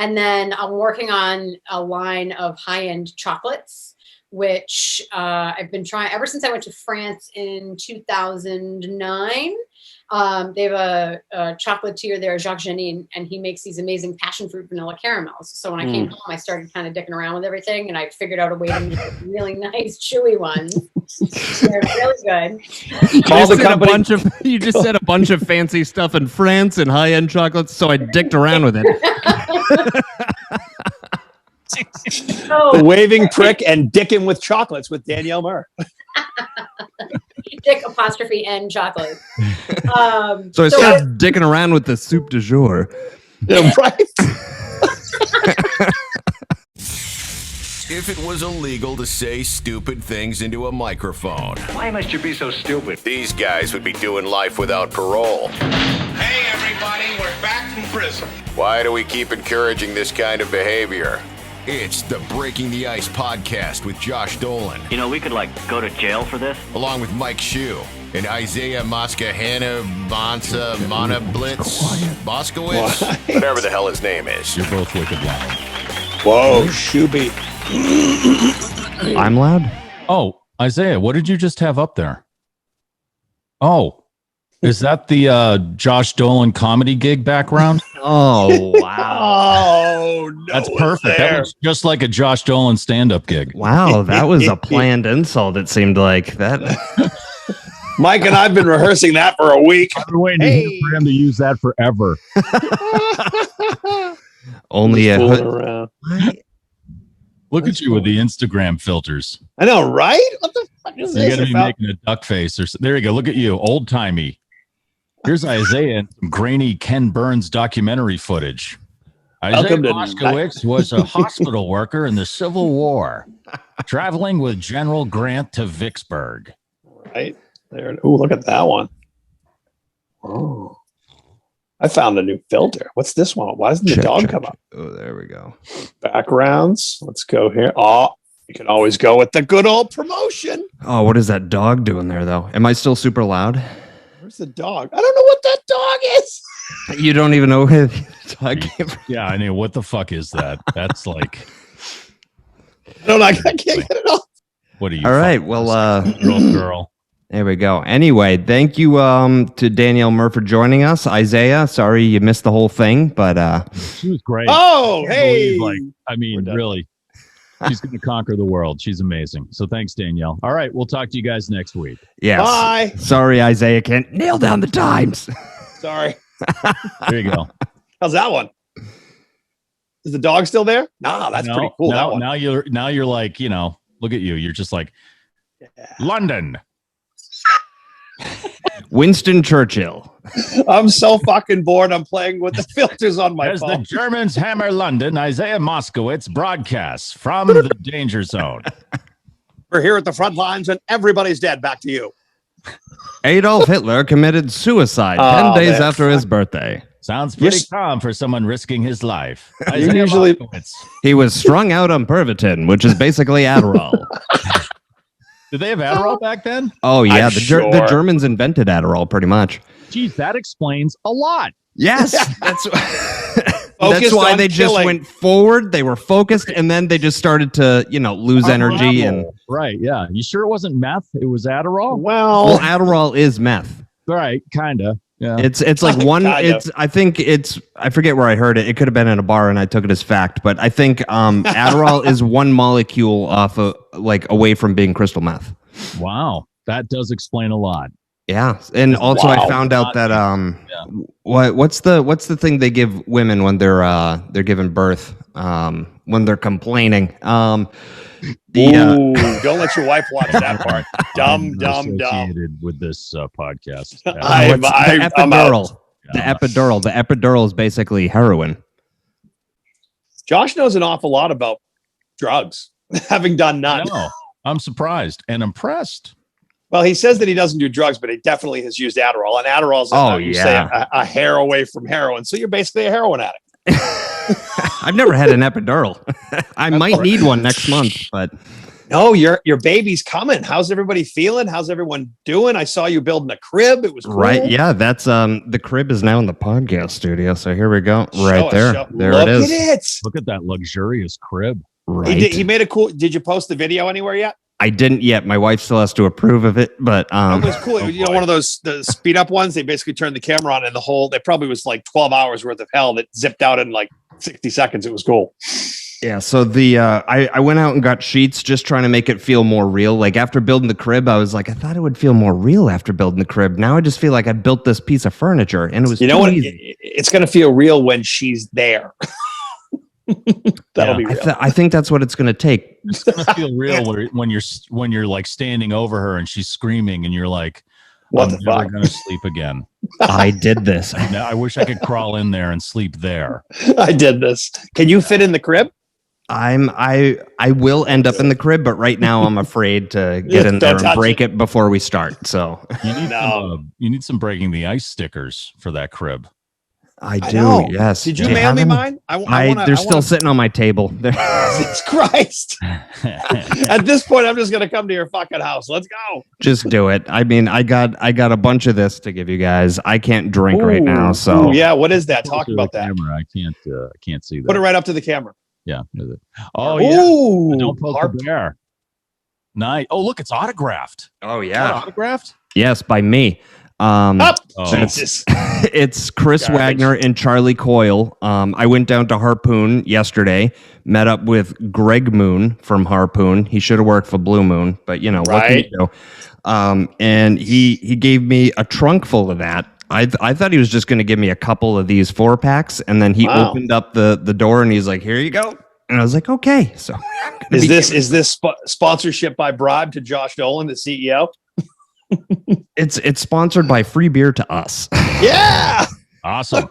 And then I'm working on a line of high-end chocolates, which I've been trying ever since I went to France in 2009. They have a chocolatier there, Jacques Janin, and he makes these amazing passion fruit vanilla caramels. So when I came home, I started kind of dicking around with everything, and I figured out a way to make really nice, chewy ones. They're really good. You just said a bunch of fancy stuff in France and high-end chocolates, so I dicked around with it. The waving prick and dicking with chocolates with Danielle Murr. Dick apostrophe and chocolate. So I started dicking around with the soup du jour. Yeah, right. If it was illegal to say stupid things into a microphone, why must you be so stupid? these guys would be doing life without parole. Hey, everybody, we're back from prison. Why do we keep encouraging this kind of behavior? It's the Breaking the Ice podcast with Josh Dolan. You know, we could, go to jail for this. Along with Mike Shue and Isaiah Moskahana Bonsa Monablitz Boskowitz, whatever the hell his name is. You're both wicked loud. Whoa, Shuby. I'm loud? Oh, Isaiah, what did you just have up there? Oh, is that the Josh Dolan comedy gig background? Oh, wow. Oh, no. That's perfect. That looks just like a Josh Dolan stand-up gig. Wow, that was a planned insult, it seemed like. That. Mike and I have been rehearsing that for a week. I've been waiting for him to use that forever. Only a hood. Around. Look at you with the Instagram filters. I know, right? What the fuck is You this got to be about? making a duck face. There you go. Look at you, old-timey. Here's Isaiah and some grainy Ken Burns documentary footage. Isaiah Welcome to Moskowitz was a hospital worker in the Civil War, traveling with General Grant to Vicksburg. Right there. Oh, look at that one. Oh, I found a new filter. What's this one? Why doesn't the dog come up? Oh, there we go. Backgrounds. Let's go here. Oh, you can always go with the good old promotion. Oh, what is that dog doing there, though? Am I still super loud? Where's the dog? I don't know what that dog is. You don't even know who the dog came from? Yeah, I mean, what the fuck is that? That's like... I can't get it off. What are you? All right, well... girl. There we go. Anyway, thank you to Danielle Murr for joining us. Isaiah, sorry you missed the whole thing, but... She was great. Oh, hey! Really, she's going to conquer the world. She's amazing. So thanks, Danielle. All right, we'll talk to you guys next week. Yes. Bye. Sorry, Isaiah can't nail down the times. Sorry. There you go. How's that one? Is the dog still there? Nah, that's pretty cool. That one. Now you're like, look at you. You're just like, London. Winston Churchill. I'm so fucking bored. I'm playing with the filters on my As phone. the Germans hammer London, Isaiah Moskowitz broadcasts from the danger zone. We're here at the front lines and everybody's dead. Back to you. Adolf Hitler committed suicide 10 days after his birthday. Sounds pretty calm for someone risking his life. Usually, he was strung out on Pervitin, which is basically Adderall. Did they have Adderall back then? Oh, yeah. The Germans invented Adderall, pretty much. Geez, that explains a lot. Yes. That's why they just went forward. They were focused, and then they just started to, lose energy. Right, yeah. You sure it wasn't meth? It was Adderall? Well, Adderall is meth. Right, kind of. Yeah. It's like one. I forget where I heard it. It could have been in a bar, and I took it as fact. But I think Adderall is one molecule away from being crystal meth. Wow, that does explain a lot. Yeah, and also I found out that what's the thing they give women when they're giving birth when they're complaining. Don't let your wife watch that part. Dumb. With this podcast, the epidural. The epidural is basically heroin. Josh knows an awful lot about drugs, having done none. No, I'm surprised and impressed. Well, he says that he doesn't do drugs, but he definitely has used Adderall, and Adderall's a hair away from heroin. So you're basically a heroin addict. I've never had an epidural. I might need one next month, but No, your baby's coming. How's everybody feeling? How's everyone doing? I saw you building a crib. It was cool. Right. Yeah, that's the crib is now in the podcast studio. So here we go. Right there. There Look it is. at it. Look at that luxurious crib. Right. He made a cool. Did you post the video anywhere yet? I didn't yet. My wife still has to approve of it, but It was cool. You know, one of those the speed up ones. They basically turned the camera on, and the whole. It probably was like 12 hours worth of hell that zipped out in like 60 seconds. It was cool. Yeah, so the I went out and got sheets just trying to make it feel more real. Like after building the crib, I was like, I thought it would feel more real after building the crib. Now I just feel like I built this piece of furniture, and it was easy. It's going to feel real when she's there. That'll be real. I think that's what it's going to take. It's gonna feel real when you're like standing over her and she's screaming, and you're like, What I'm the never fuck? gonna sleep again. I did this. Now, I wish I could crawl in there and sleep there. I did this. Can you fit in the crib? I will end up in the crib, but right now I'm afraid to get in there and break it before we start. So You need some breaking the ice stickers for that crib. I do. know. Yes. Did you Do mail me have them? mine? They're still sitting on my table. Jesus Christ. At this point, I'm just going to come to your fucking house. Let's go. Just do it. I mean, I got a bunch of this to give you guys. I can't drink right now, so Ooh, yeah. What is that? Talk about that. Camera. I can't see that. Put it right up to the camera. Yeah. Oh yeah. Ooh, Don't poke the bear. Nice. Oh, look, it's autographed. Oh Is yeah. that autographed? Yes, by me. Up. Oh. Jesus. It's Chris Garbage. Wagner and Charlie Coyle. I went down to Harpoon yesterday, met up with Greg Moon from Harpoon. He should have worked for Blue Moon, but you know, what can you do? And he gave me a trunk full of that. I thought he was just going to give me a couple of these 4-packs, and then he opened up the door and he's like, "Here you go." And I was like, "Okay." So Is this sponsorship by bribe to Josh Dolan, the CEO? it's sponsored by free beer to us. Yeah. Awesome.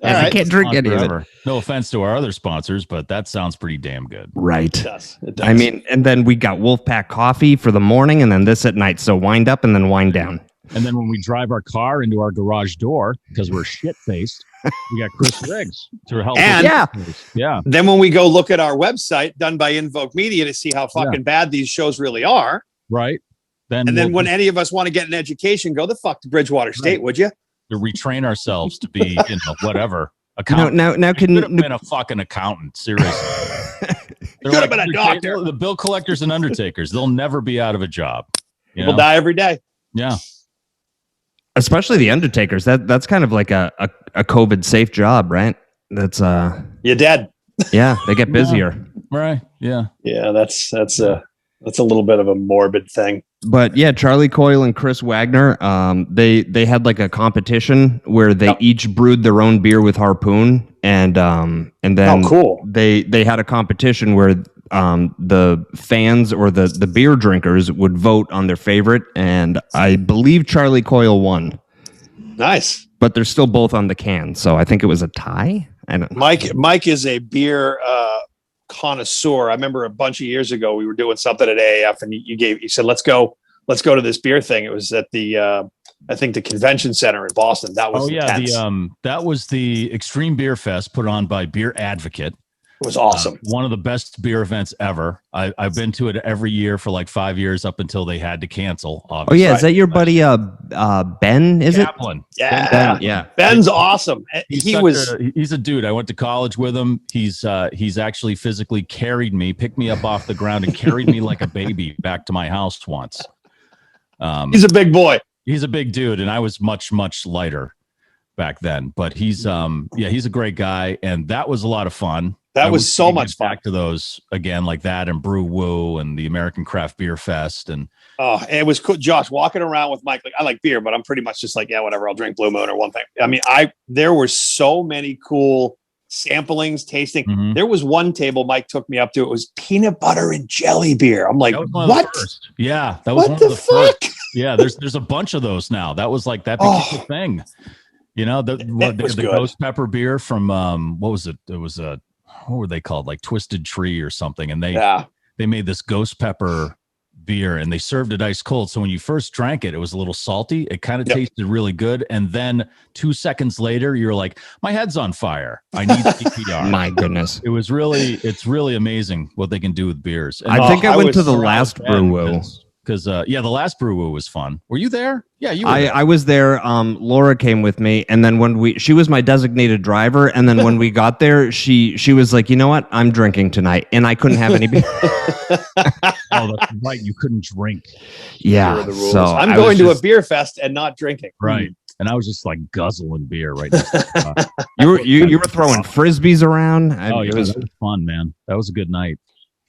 And I can't drink any of it. No offense to our other sponsors, but that sounds pretty damn good. Right. It does. I mean, and then we got Wolfpack coffee for the morning, and then this at night. So wind up and then wind down. And then when we drive our car into our garage door, because we're shit-faced, we got Chris Riggs to help And- us. Yeah. Then when we go look at our website done by Invoke Media to see how fucking bad these shows really are. Right. And then when any of us want to get an education, go the fuck to Bridgewater State, would you? to retrain ourselves to be, whatever. Accountant. Now could have been a fucking accountant. Seriously. Could have been a doctor. The bill collectors and undertakers, they'll never be out of a job. People die every day. Yeah. especially the undertakers. That's kind of like a COVID safe job, right? That's You're dead. Yeah, they get busier. Right. Yeah. Yeah, that's a little bit of a morbid thing. But yeah, Charlie Coyle and Chris Wagner, they had like a competition where they each brewed their own beer with Harpoon, and then cool. They had a competition where the fans or the beer drinkers would vote on their favorite, and I believe Charlie Coyle won. Nice. But they're still both on the can, so I think it was a tie. I don't know. Mike is a beer connoisseur. I remember a bunch of years ago we were doing something at AAF, and you said let's go to this beer thing. It was at the I think the convention center in Boston. That was intense. That was the Extreme Beer Fest put on by Beer Advocate. It was awesome. One of the best beer events ever. I've been to it every year for like 5 years up until they had to cancel. Obviously. Oh yeah, is that your buddy Ben? Is Kaplan. it? Yeah, Ben, yeah. Ben's awesome. He's a dude. I went to college with him. He's actually physically carried me, picked me up off the ground, and carried me like a baby back to my house once. He's a big boy. He's a big dude, and I was much, much lighter back then. But he's a great guy, and that was a lot of fun. That was so much fun. Back to those again, like that, and Brew Woo, and the American Craft Beer Fest, and it was cool. Josh walking around with Mike. Like, I like beer, but I'm pretty much just like, yeah, whatever. I'll drink Blue Moon or one thing. I mean, there were so many cool samplings, tasting. Mm-hmm. There was one table Mike took me up to. It was peanut butter and jelly beer. I'm like, what? Yeah, that was what one of the the fuck? first. Yeah, there's a bunch of those now. That was like that became a thing. You know, the ghost pepper beer from what was it? It was what were they called? Like Twisted Tree or something. And they made this ghost pepper beer, and they served it ice cold. So when you first drank it, it was a little salty. It kind of tasted really good. And then 2 seconds later, you're like, my head's on fire. I need CPR. My goodness. It's really amazing what they can do with beers. And I think I went to the last brew. Because the last brew was fun. Were you there? Yeah, you were. I was there. Laura came with me, and then she was my designated driver, and then when we got there, she was like, you know what, I'm drinking tonight, and I couldn't have any beer. Oh, that's right, you couldn't drink. Yeah, so I'm going to a beer fest and not drinking. Right, and I was just like guzzling beer right now. You were throwing frisbees around. That was fun, man. That was a good night.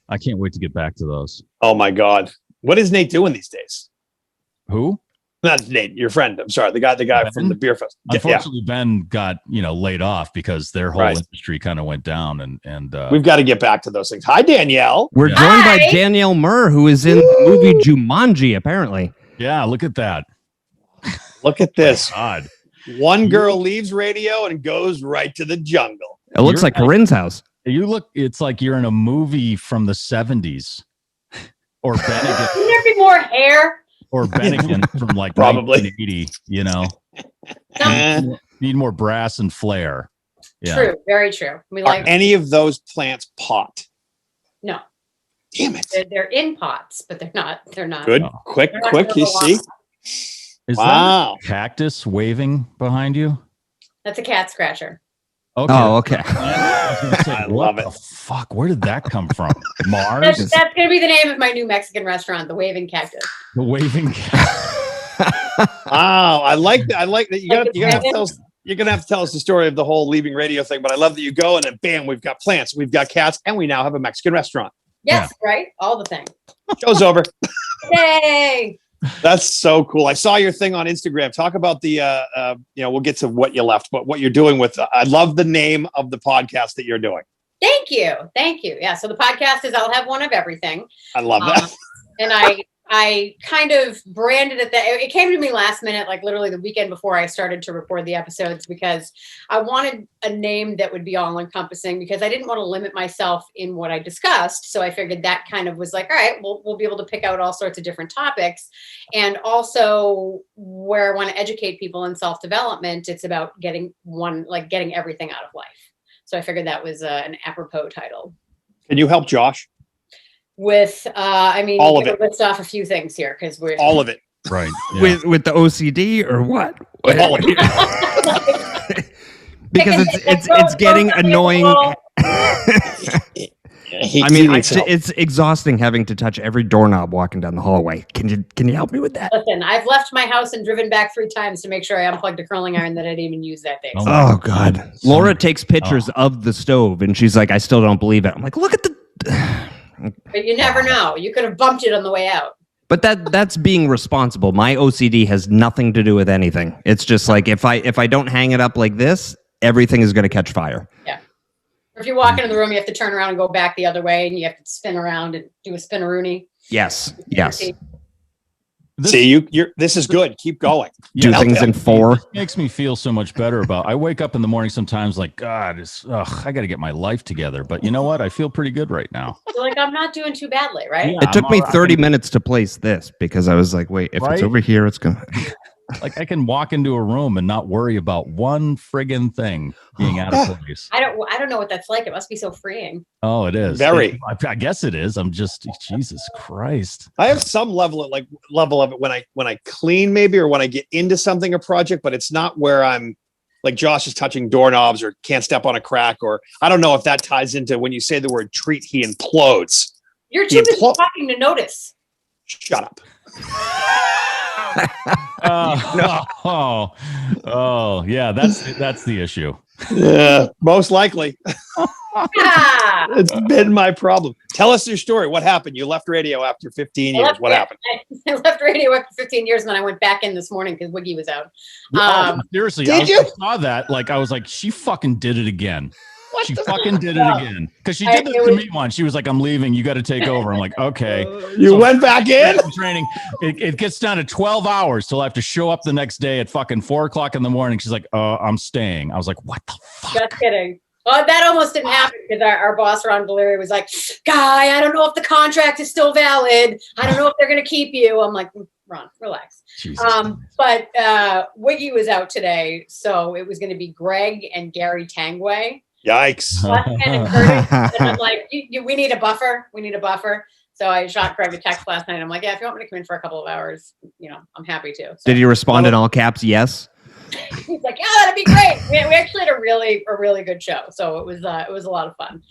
I can't wait to get back to those. Oh my God. What is Nate doing these days? Who? Not Nate, your friend. I'm sorry, the guy Ben? from the beer fest. Unfortunately, Ben got laid off because their whole industry kind of went down, and we've got to get back to those things. Hi, Danielle. We're joined by Danielle Murr, who is in the movie Jumanji. Apparently, yeah. Look at that. Look at this. God. One girl leaves radio and goes right to the jungle. It looks like Corinne's house. It's like you're in a movie from the 70s. Or Bennigan. Can there be more hair? Or Bennigan from like probably 1980, Need more brass and flair. Yeah. True, very true. Are any of those plants pot? No. Damn it. They're in pots, but they're not. Good. No. Quick. You see? Is that a cactus waving behind you? That's a cat scratcher. Okay. Oh, okay. I love it. Fuck, where did that come from? Mars? That's going to be the name of my new Mexican restaurant, the Waving Cactus. The waving cactus. Wow, I like that. You're gonna have to tell us the story of the whole leaving radio thing. But I love that you go and then bam, we've got plants, we've got cats, and we now have a Mexican restaurant. Yes, right. All the things. Show's over. Yay! That's so cool. I saw your thing on Instagram. Talk about the, we'll get to what you left, but what you're doing with, I love the name of the podcast that you're doing. Thank you. Yeah. So the podcast is I'll Have One of Everything. I love that. And I kind of branded it that it came to me last minute, like literally the weekend before I started to record the episodes, because I wanted a name that would be all encompassing, because I didn't want to limit myself in what I discussed. So I figured that kind of was like, all right, we'll be able to pick out all sorts of different topics. And also where I want to educate people in self-development, it's about getting everything out of life. So I figured that was an apropos title. Can you help Josh? With, all of it. List off a few things here because we're all of it, right? Yeah. With the OCD or what? All of it. Because it's getting annoying. It's exhausting having to touch every doorknob walking down the hallway. Can you help me with that? Listen, I've left my house and driven back 3 times to make sure I unplugged a curling iron that I didn't even use that day. Oh God! Laura takes pictures of the stove and she's like, I still don't believe it. I'm like, look at the. But you never know. You could have bumped it on the way out. But that's being responsible. My OCD has nothing to do with anything. It's just like if I don't hang it up like this, everything is going to catch fire. Yeah. Or if you walk into the room, you have to turn around and go back the other way, and you have to spin around and do a spinneroonie. Yes. See, this is good. Keep going. Do things in 4. It makes me feel so much better I wake up in the morning sometimes like, God, I got to get my life together. But you know what? I feel pretty good right now. So like I'm not doing too badly, right? Yeah, it took me 30 minutes to place this because I was like, wait, if it's over here, it's going to... Like I can walk into a room and not worry about one friggin' thing being out of place. I don't know what that's like. It must be so freeing. Oh, it is. Very. I guess it is. I'm just Jesus Christ. I have some level of it when I clean maybe, or when I get into something, a project, but it's not where I'm like Josh is touching doorknobs or can't step on a crack, or I don't know if that ties into when you say the word treat, he implodes. You're too busy talking to notice. Shut up. Yeah, that's the issue. Yeah, most likely. It's been my problem. Tell us your story. What happened? You left radio after 15 years. What happened? I left radio after 15 years, and then I went back in this morning because Wiggy was out. Seriously, I saw that. Like, I was like, she fucking did it again. She fucking did it again. Because she did this to me once. She was like, I'm leaving. You got to take over. I'm like, okay. You went back in? Training. It gets down to 12 hours till I have to show up the next day at fucking 4 o'clock in the morning. She's like, I'm staying. I was like, what the fuck? Just kidding. Well, that almost didn't happen because our boss, Ron Valeri, was like, Guy, I don't know if the contract is still valid. I don't know if they're going to keep you. I'm like, Ron, relax. But Wiggy was out today, so it was going to be Greg and Gary Tangway. Yikes. And I'm like, we need a buffer. We need a buffer. So I shot Greg a text last night. I'm like, yeah, if you want me to come in for a couple of hours, I'm happy to. So, did you respond in all caps? Yes. He's like, yeah, that'd be great. We actually had a really good show. So it was a lot of fun.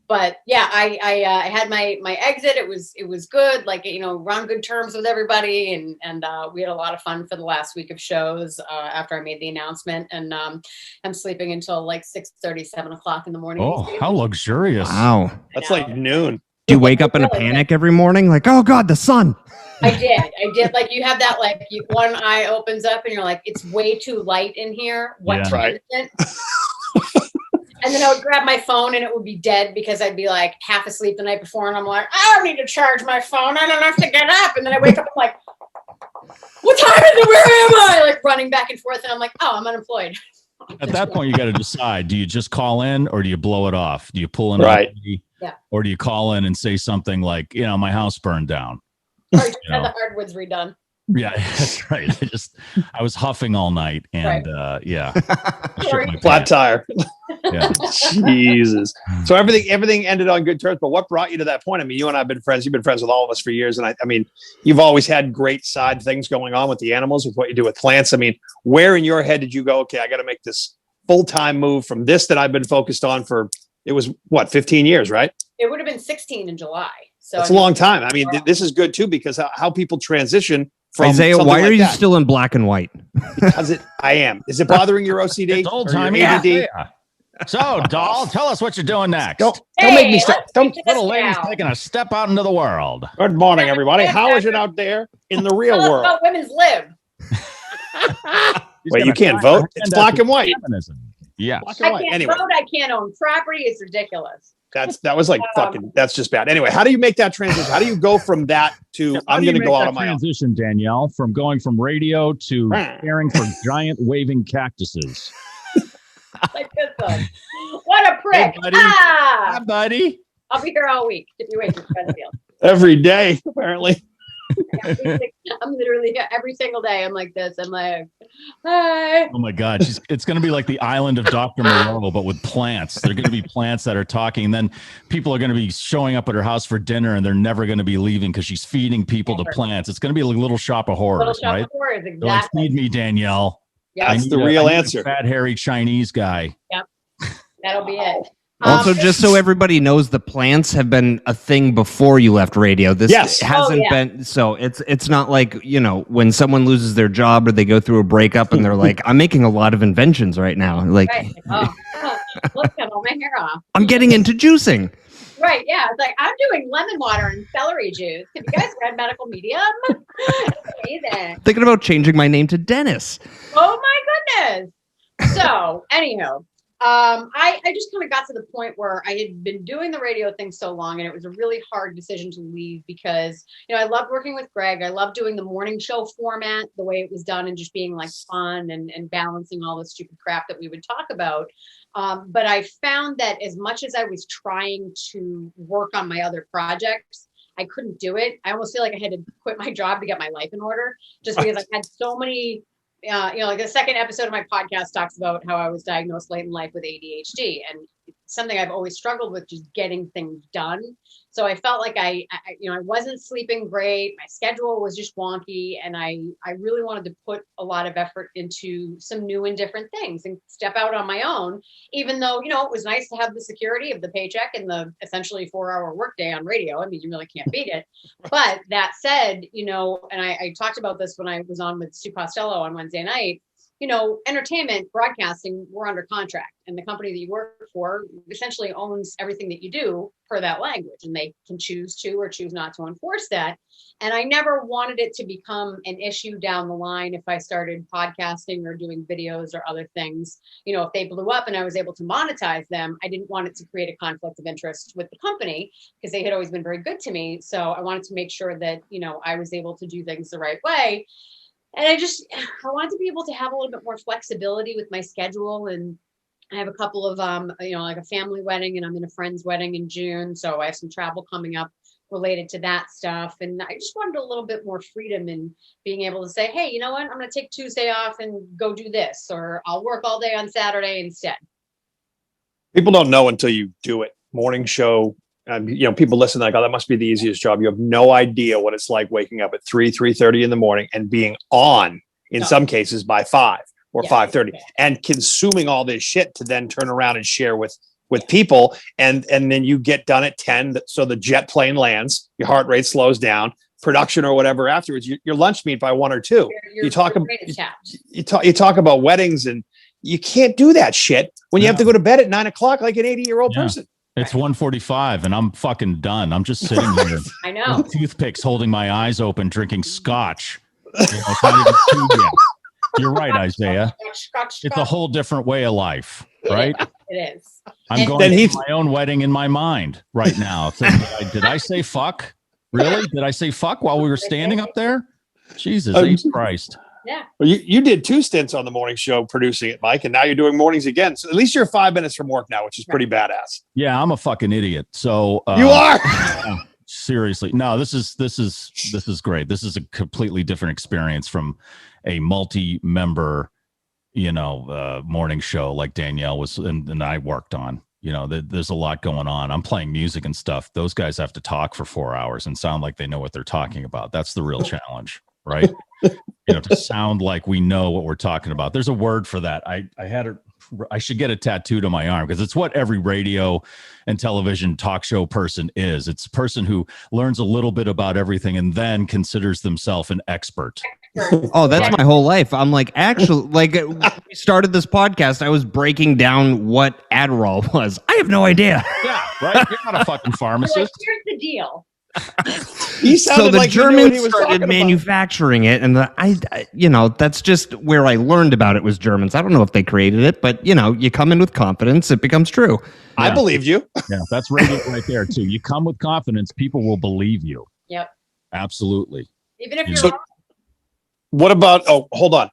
But yeah, I had my exit. It was good. Like, we're on good terms with everybody. And we had a lot of fun for the last week of shows after I made the announcement. And I'm sleeping until like 6:30, 7 o'clock in the morning. Oh, how luxurious. Wow. That's like noon. Do you wake up in a panic every morning? Like, oh God, the sun. I did. Like, you have that, like, one eye opens up and you're like, it's way too light in here. What time is it? And then I would grab my phone and it would be dead because I'd be like half asleep the night before. And I'm like, I don't need to charge my phone. I don't have to get up. And then I wake up, I'm like, what time is it? Where am I? Like, running back and forth. And I'm like, oh, I'm unemployed. At that point, you got to decide, do you just call in or do you blow it off? Do you pull in? Right. Or do you call in and say something like, my house burned down? Or just have the hardwoods redone. Yeah, that's right. I was huffing all night and flat tire. Yeah. Jesus. So everything ended on good terms, but what brought you to that point? I mean, you and I have been friends. You've been friends with all of us for years. And I mean, you've always had great side things going on with the animals, with what you do with plants. I mean, where in your head did you go, okay, I got to make this full-time move from this that I've been focused on for, it was what, 15 years, right? It would have been 16 in July. So that's a long time. I mean, this is good too, because how people transition from Isaiah, why are you still in black and white? Because I am. Is it bothering your OCD? It's old time. ADD? So, doll, tell us what you're doing next. Don't make me stop. Little lady's taking a step out into the world. Good morning, everybody. How is it out there in the real world? About women's lib. Wait, you can't vote? It's black and white. Feminism. Yeah. I can't vote. I can't own property. It's ridiculous. That was like fucking. That's just bad. Anyway, how do you make that transition? How do you go from that to I'm going to go out on my transition, Danielle, from going from radio to caring for giant waving cactuses? Like this one. What a prick! Hey, buddy. Hi, buddy. I'll be here all week if you wait for Springfield. Every day, apparently. I'm literally here every single day. I'm like this. I'm like, hi. Oh my God. It's going to be like the island of Dr. Moreau, but with plants. There are going to be plants that are talking. And then people are going to be showing up at her house for dinner and they're never going to be leaving because she's feeding people to plants. It's going to be like Little Shop of Horrors. Little Shop right? of Horrors, exactly. Like, feed me, Danielle. Yep. That's the real answer. Fat, hairy Chinese guy. Yep. That'll be it. Also, just so everybody knows, the plants have been a thing before you left radio. This hasn't been, so it's not like, when someone loses their job or they go through a breakup and they're like, I'm making a lot of inventions right now. Like, look, cut all my hair off. I'm getting into juicing. Right, yeah. It's like, I'm doing lemon water and celery juice. Have you guys read Medical Medium? Amazing. Thinking about changing my name to Dennis. Oh my goodness. So, anywho. I just kind of got to the point where I had been doing the radio thing so long, and it was a really hard decision to leave because, I loved working with Greg. I loved doing the morning show format, the way it was done, and just being like fun and balancing all the stupid crap that we would talk about. But I found that as much as I was trying to work on my other projects, I couldn't do it. I almost feel like I had to quit my job to get my life in order, just because I had so many. Like the second episode of my podcast talks about how I was diagnosed late in life with ADHD, and something I've always struggled with, just getting things done. So I felt like I wasn't sleeping great. My schedule was just wonky, and I really wanted to put a lot of effort into some new and different things and step out on my own, even though, it was nice to have the security of the paycheck and the essentially 4-hour workday on radio. I mean, you really can't beat it. But that said, and I talked about this when I was on with Stu Costello on Wednesday night, entertainment, broadcasting, we're under contract, and the company that you work for essentially owns everything that you do per that language, and they can choose to or choose not to enforce that. And I never wanted it to become an issue down the line if I started podcasting or doing videos or other things. If they blew up and I was able to monetize them, I didn't want it to create a conflict of interest with the company because they had always been very good to me. So I wanted to make sure that, I was able to do things the right way. And I wanted to be able to have a little bit more flexibility with my schedule and I have a couple of, like a family wedding, and I'm in a friend's wedding in June. So I have some travel coming up related to that stuff. And I just wanted a little bit more freedom in being able to say, hey, you know what? I'm going to take Tuesday off and go do this, or I'll work all day on Saturday instead. People don't know until you do it. Morning show. People listen like, oh, that must be the easiest job. You have no idea what it's like waking up at 3:30 in the morning and being on in some cases by 5 or 5:30 and consuming all this shit to then turn around and share with people. And then you get done at 10. So the jet plane lands, your heart rate slows down, production or whatever afterwards, your lunch meet by 1 or 2. You talk about weddings, and you can't do that shit when you have to go to bed at 9 o'clock like an 80-year-old person. It's 1:45 and I'm fucking done. I'm just sitting here. I know. With toothpicks, holding my eyes open, drinking scotch. It's not even 2 yet. You're right, Isaiah. It's a whole different way of life, right? It is. I'm going to my own wedding in my mind right now. Thinking, did I say fuck? Really? Did I say fuck while we were standing up there? Jesus Christ. Yeah. Well, you did 2 stints on the morning show producing it, Mike, and now you're doing mornings again. So at least you're 5 minutes from work now, which is pretty badass. Yeah, I'm a fucking idiot. So you are. Seriously. No, this is great. This is a completely different experience from a multi-member, morning show like Danielle was and I worked on. There's a lot going on. I'm playing music and stuff. Those guys have to talk for 4 hours and sound like they know what they're talking about. That's the real challenge, right? To sound like we know what we're talking about. There's a word for that. I should get it tattooed on my arm because it's what every radio and television talk show person is. It's a person who learns a little bit about everything and then considers themselves an expert. Oh, that's my whole life. I'm like, actually, when we started this podcast, I was breaking down what Adderall was. I have no idea. Yeah, right? You're not a fucking pharmacist. Here's the deal. So the Germans started manufacturing it, and that's just where I learned about it was Germans. I don't know if they created it, but you come in with confidence, it becomes true. Yeah. I believed you. Yeah, that's radio right there too. You come with confidence, people will believe you. Yep. Absolutely. Even if you're wrong. What about? Oh, hold on.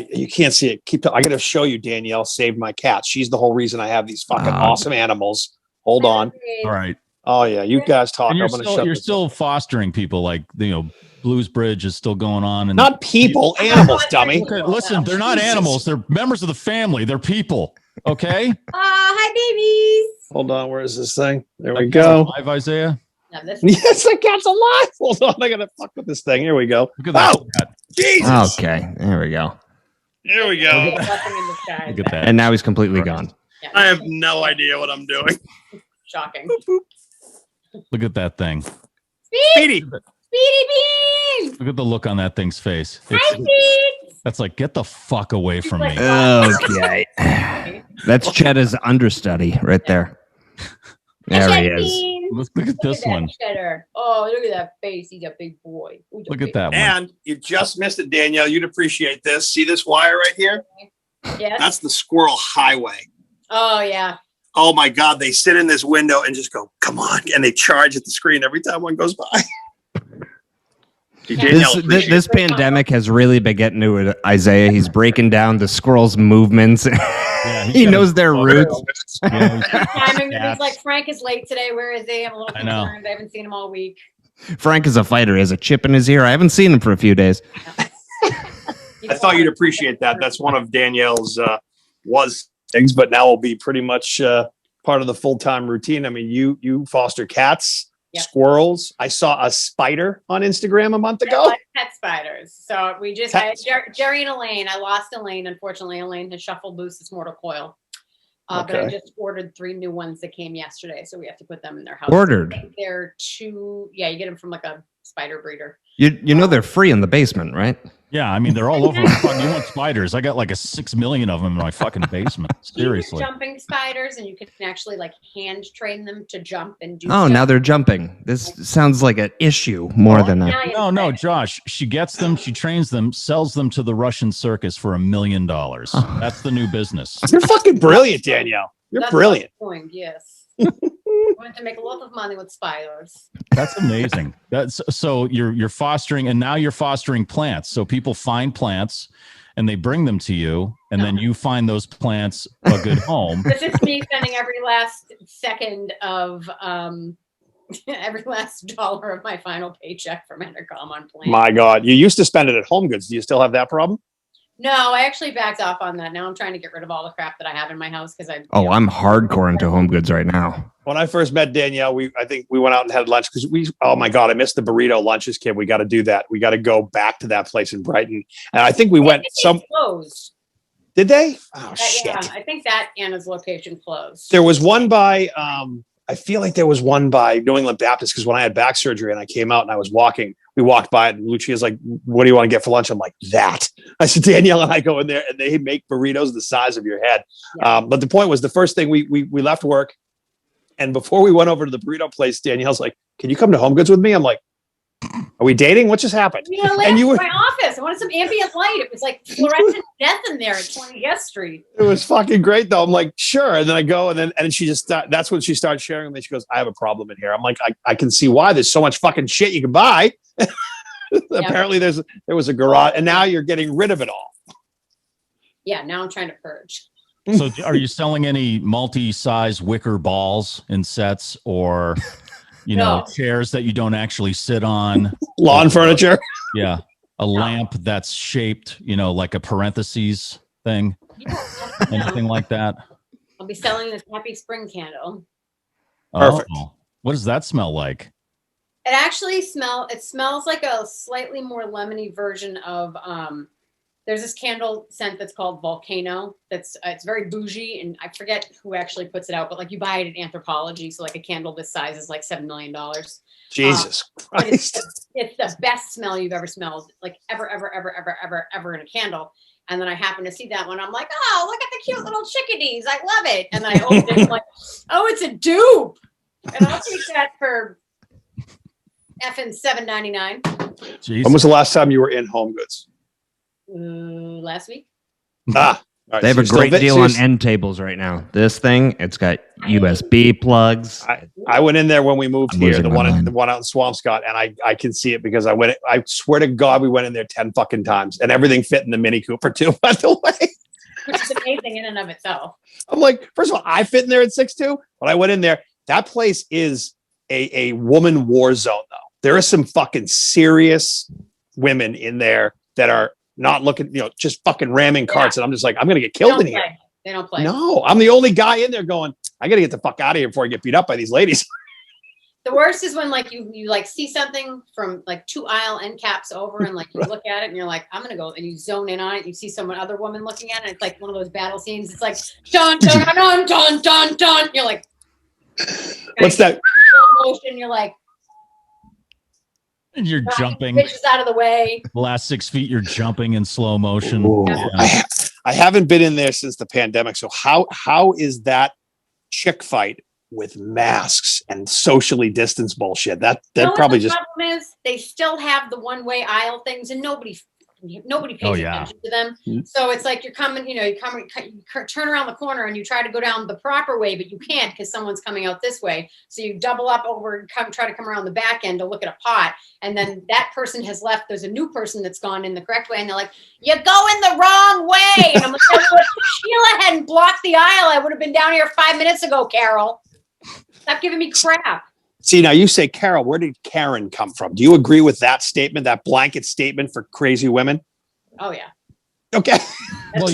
You can't see it. I got to show you. Danielle saved my cat. She's the whole reason I have these fucking awesome animals. Hold on. All right. Oh yeah, you guys talk. And you're still fostering people, like Blues Bridge is still going on, and not people, animals, dummy. Okay, listen, they're not animals; they're members of the family. They're people. Okay. Hi, babies. Hold on, where is this thing? There we go. Alive, Isaiah. Yes, the cat's alive. Hold on, I gotta fuck with this thing. Here we go. Look at that. Oh, Jesus. Okay, there we go. Here we go. Look at that. And now he's completely gone. Yeah. I have no idea what I'm doing. Shocking. Look at that thing. Speedy. Speedy Beans. Look at the look on that thing's face. Hi, Beans. That's like, get the fuck away from me. Okay. That's Cheddar's understudy right there. There he is. Look at this one. Cheddar. Oh, look at that face. He's a big boy. Look at that one. And you just missed it, Danielle. You'd appreciate this. See this wire right here? Yes. That's the squirrel highway. Oh, yeah. Oh my God, they sit in this window and just go, come on. And they charge at the screen every time one goes by. This pandemic has really been getting to it, Isaiah. He's breaking down the squirrels' movements. Yeah, he knows their roots. He's like, Frank is late today. Where is he? I'm a little concerned. I haven't seen him all week. Frank is a fighter. He has a chip in his ear. I haven't seen him for a few days. I thought you'd appreciate that. That's one of Danielle's was things, but now will be pretty much part of the full-time routine. I mean, you foster cats, squirrels. I saw a spider on Instagram a month ago. I like pet spiders. So we just had Jerry and Elaine. I lost Elaine. Unfortunately, Elaine has shuffled loose its mortal coil. But I just ordered 3 new ones that came yesterday. So we have to put them in their house. Ordered? They're 2. Yeah, you get them from like a spider breeder. You know they're free in the basement, right? Yeah, I mean, they're all over. You want spiders? I got like a 6 million of them in my fucking basement. Seriously. Jumping spiders, and you can actually like hand train them to jump and do now they're jumping. This sounds like an issue more than a... No, Josh. She gets them, she trains them, sells them to the Russian circus for $1 million. That's the new business. You're fucking brilliant, Danielle. You're brilliant. Point, yes. Want to make a lot of money with spiders. That's amazing. That's so you're fostering, and now you're fostering plants. So people find plants and they bring them to you, and then you find those plants a good home. This is me spending every last second of every last dollar of my final paycheck for Entercom on plants. My God, you used to spend it at Home Goods. Do you still have that problem? No, I actually backed off on that. Now I'm trying to get rid of all the crap that I have in my house because I'm hardcore into Home Goods right now. When I first met Danielle, I think we went out and had lunch because oh my God, I missed the burrito lunches, kid. We got to do that. We got to go back to that place in Brighton. And I think we went closed. Did they? Oh, shit. Yeah, I think that Anna's location closed. There was one by, I feel like there was one by New England Baptist because when I had back surgery and I came out and I was walking, we walked by it and Lucia's like, what do you want to get for lunch? I'm like, that. I said, Danielle and I go in there and they make burritos the size of your head. Yeah. But the point was the first thing we left work. And before we went over to the burrito place, Danielle's like, can you come to Home Goods with me? I'm like, are we dating? What just happened? And you were in my office. I wanted some ambient light. It was like fluorescent death in there at 20 Guest Street. It was fucking great though. I'm like, sure. And then I go and she just, that's when she started sharing with me. She goes, I have a problem in here. I'm like, I can see why. There's so much fucking shit you can buy. Apparently there was a garage and now you're getting rid of it all. Yeah. Now I'm trying to purge. So are you selling any multi-size wicker balls in sets or, chairs that you don't actually sit on? Lawn furniture? Yeah. A lamp that's shaped, like a parentheses thing? Anything like that? I'll be selling this Happy Spring candle. Perfect. Oh, what does that smell like? It actually smells like a slightly more lemony version of there's this candle scent that's called Volcano. That's it's very bougie, and I forget who actually puts it out, but like you buy it at Anthropology, so like a candle this size is like $7 million. Jesus Christ! It's the best smell you've ever smelled, like ever in a candle. And then I happened to see that one. I'm like, oh, look at the cute little chickadees. I love it. And then I opened it. I'm like, oh, it's a dupe. And I'll take that for effing $7.99. When was the last time you were in Home Goods? Last week. Right, they have a great deal on end tables right now. This thing, it's got USB plugs. I went in there when we moved here, the one out in Swampscott, and I can see it because I swear to God, we went in there 10 fucking times, and everything fit in the Mini Cooper too. By the way, which is amazing in and of itself. I'm like, first of all, I fit in there at 6'2", but I went in there. That place is a woman war zone, though. There are some fucking serious women in there that are not looking, just fucking ramming carts. And I'm just like, I'm going to get killed in here. They don't play. No, I'm the only guy in there going, I got to get the fuck out of here before I get beat up by these ladies. The worst is when like you like see something from like 2 aisle end caps over and like you look at it and you're like, I'm going to go, and you zone in on it. You see other woman looking at it. It's like one of those battle scenes. It's like, dun, dun, dun, dun, dun, dun. You're like, what's that? Slow motion. You're like, and you're jumping. Bitches out of the way. The last 6 feet, you're jumping in slow motion. Yeah. I haven't been in there since the pandemic. So how is that chick fight with masks and socially distanced bullshit? That probably just. The problem is they still have the one-way aisle things, and nobody pays attention to them. Mm-hmm. So it's like you turn around the corner and you try to go down the proper way, but you can't because someone's coming out this way. So you double up over and try to come around the back end to look at a pot. And then that person has left. There's a new person that's gone in the correct way. And they're like, you're going the wrong way. And I'm like, if Sheila hadn't blocked the aisle, I would have been down here 5 minutes ago, Carol. Stop giving me crap. See, now you say Carol. Where did Karen come from? Do you agree with that statement, that blanket statement for crazy women? Oh, yeah. Okay. Well,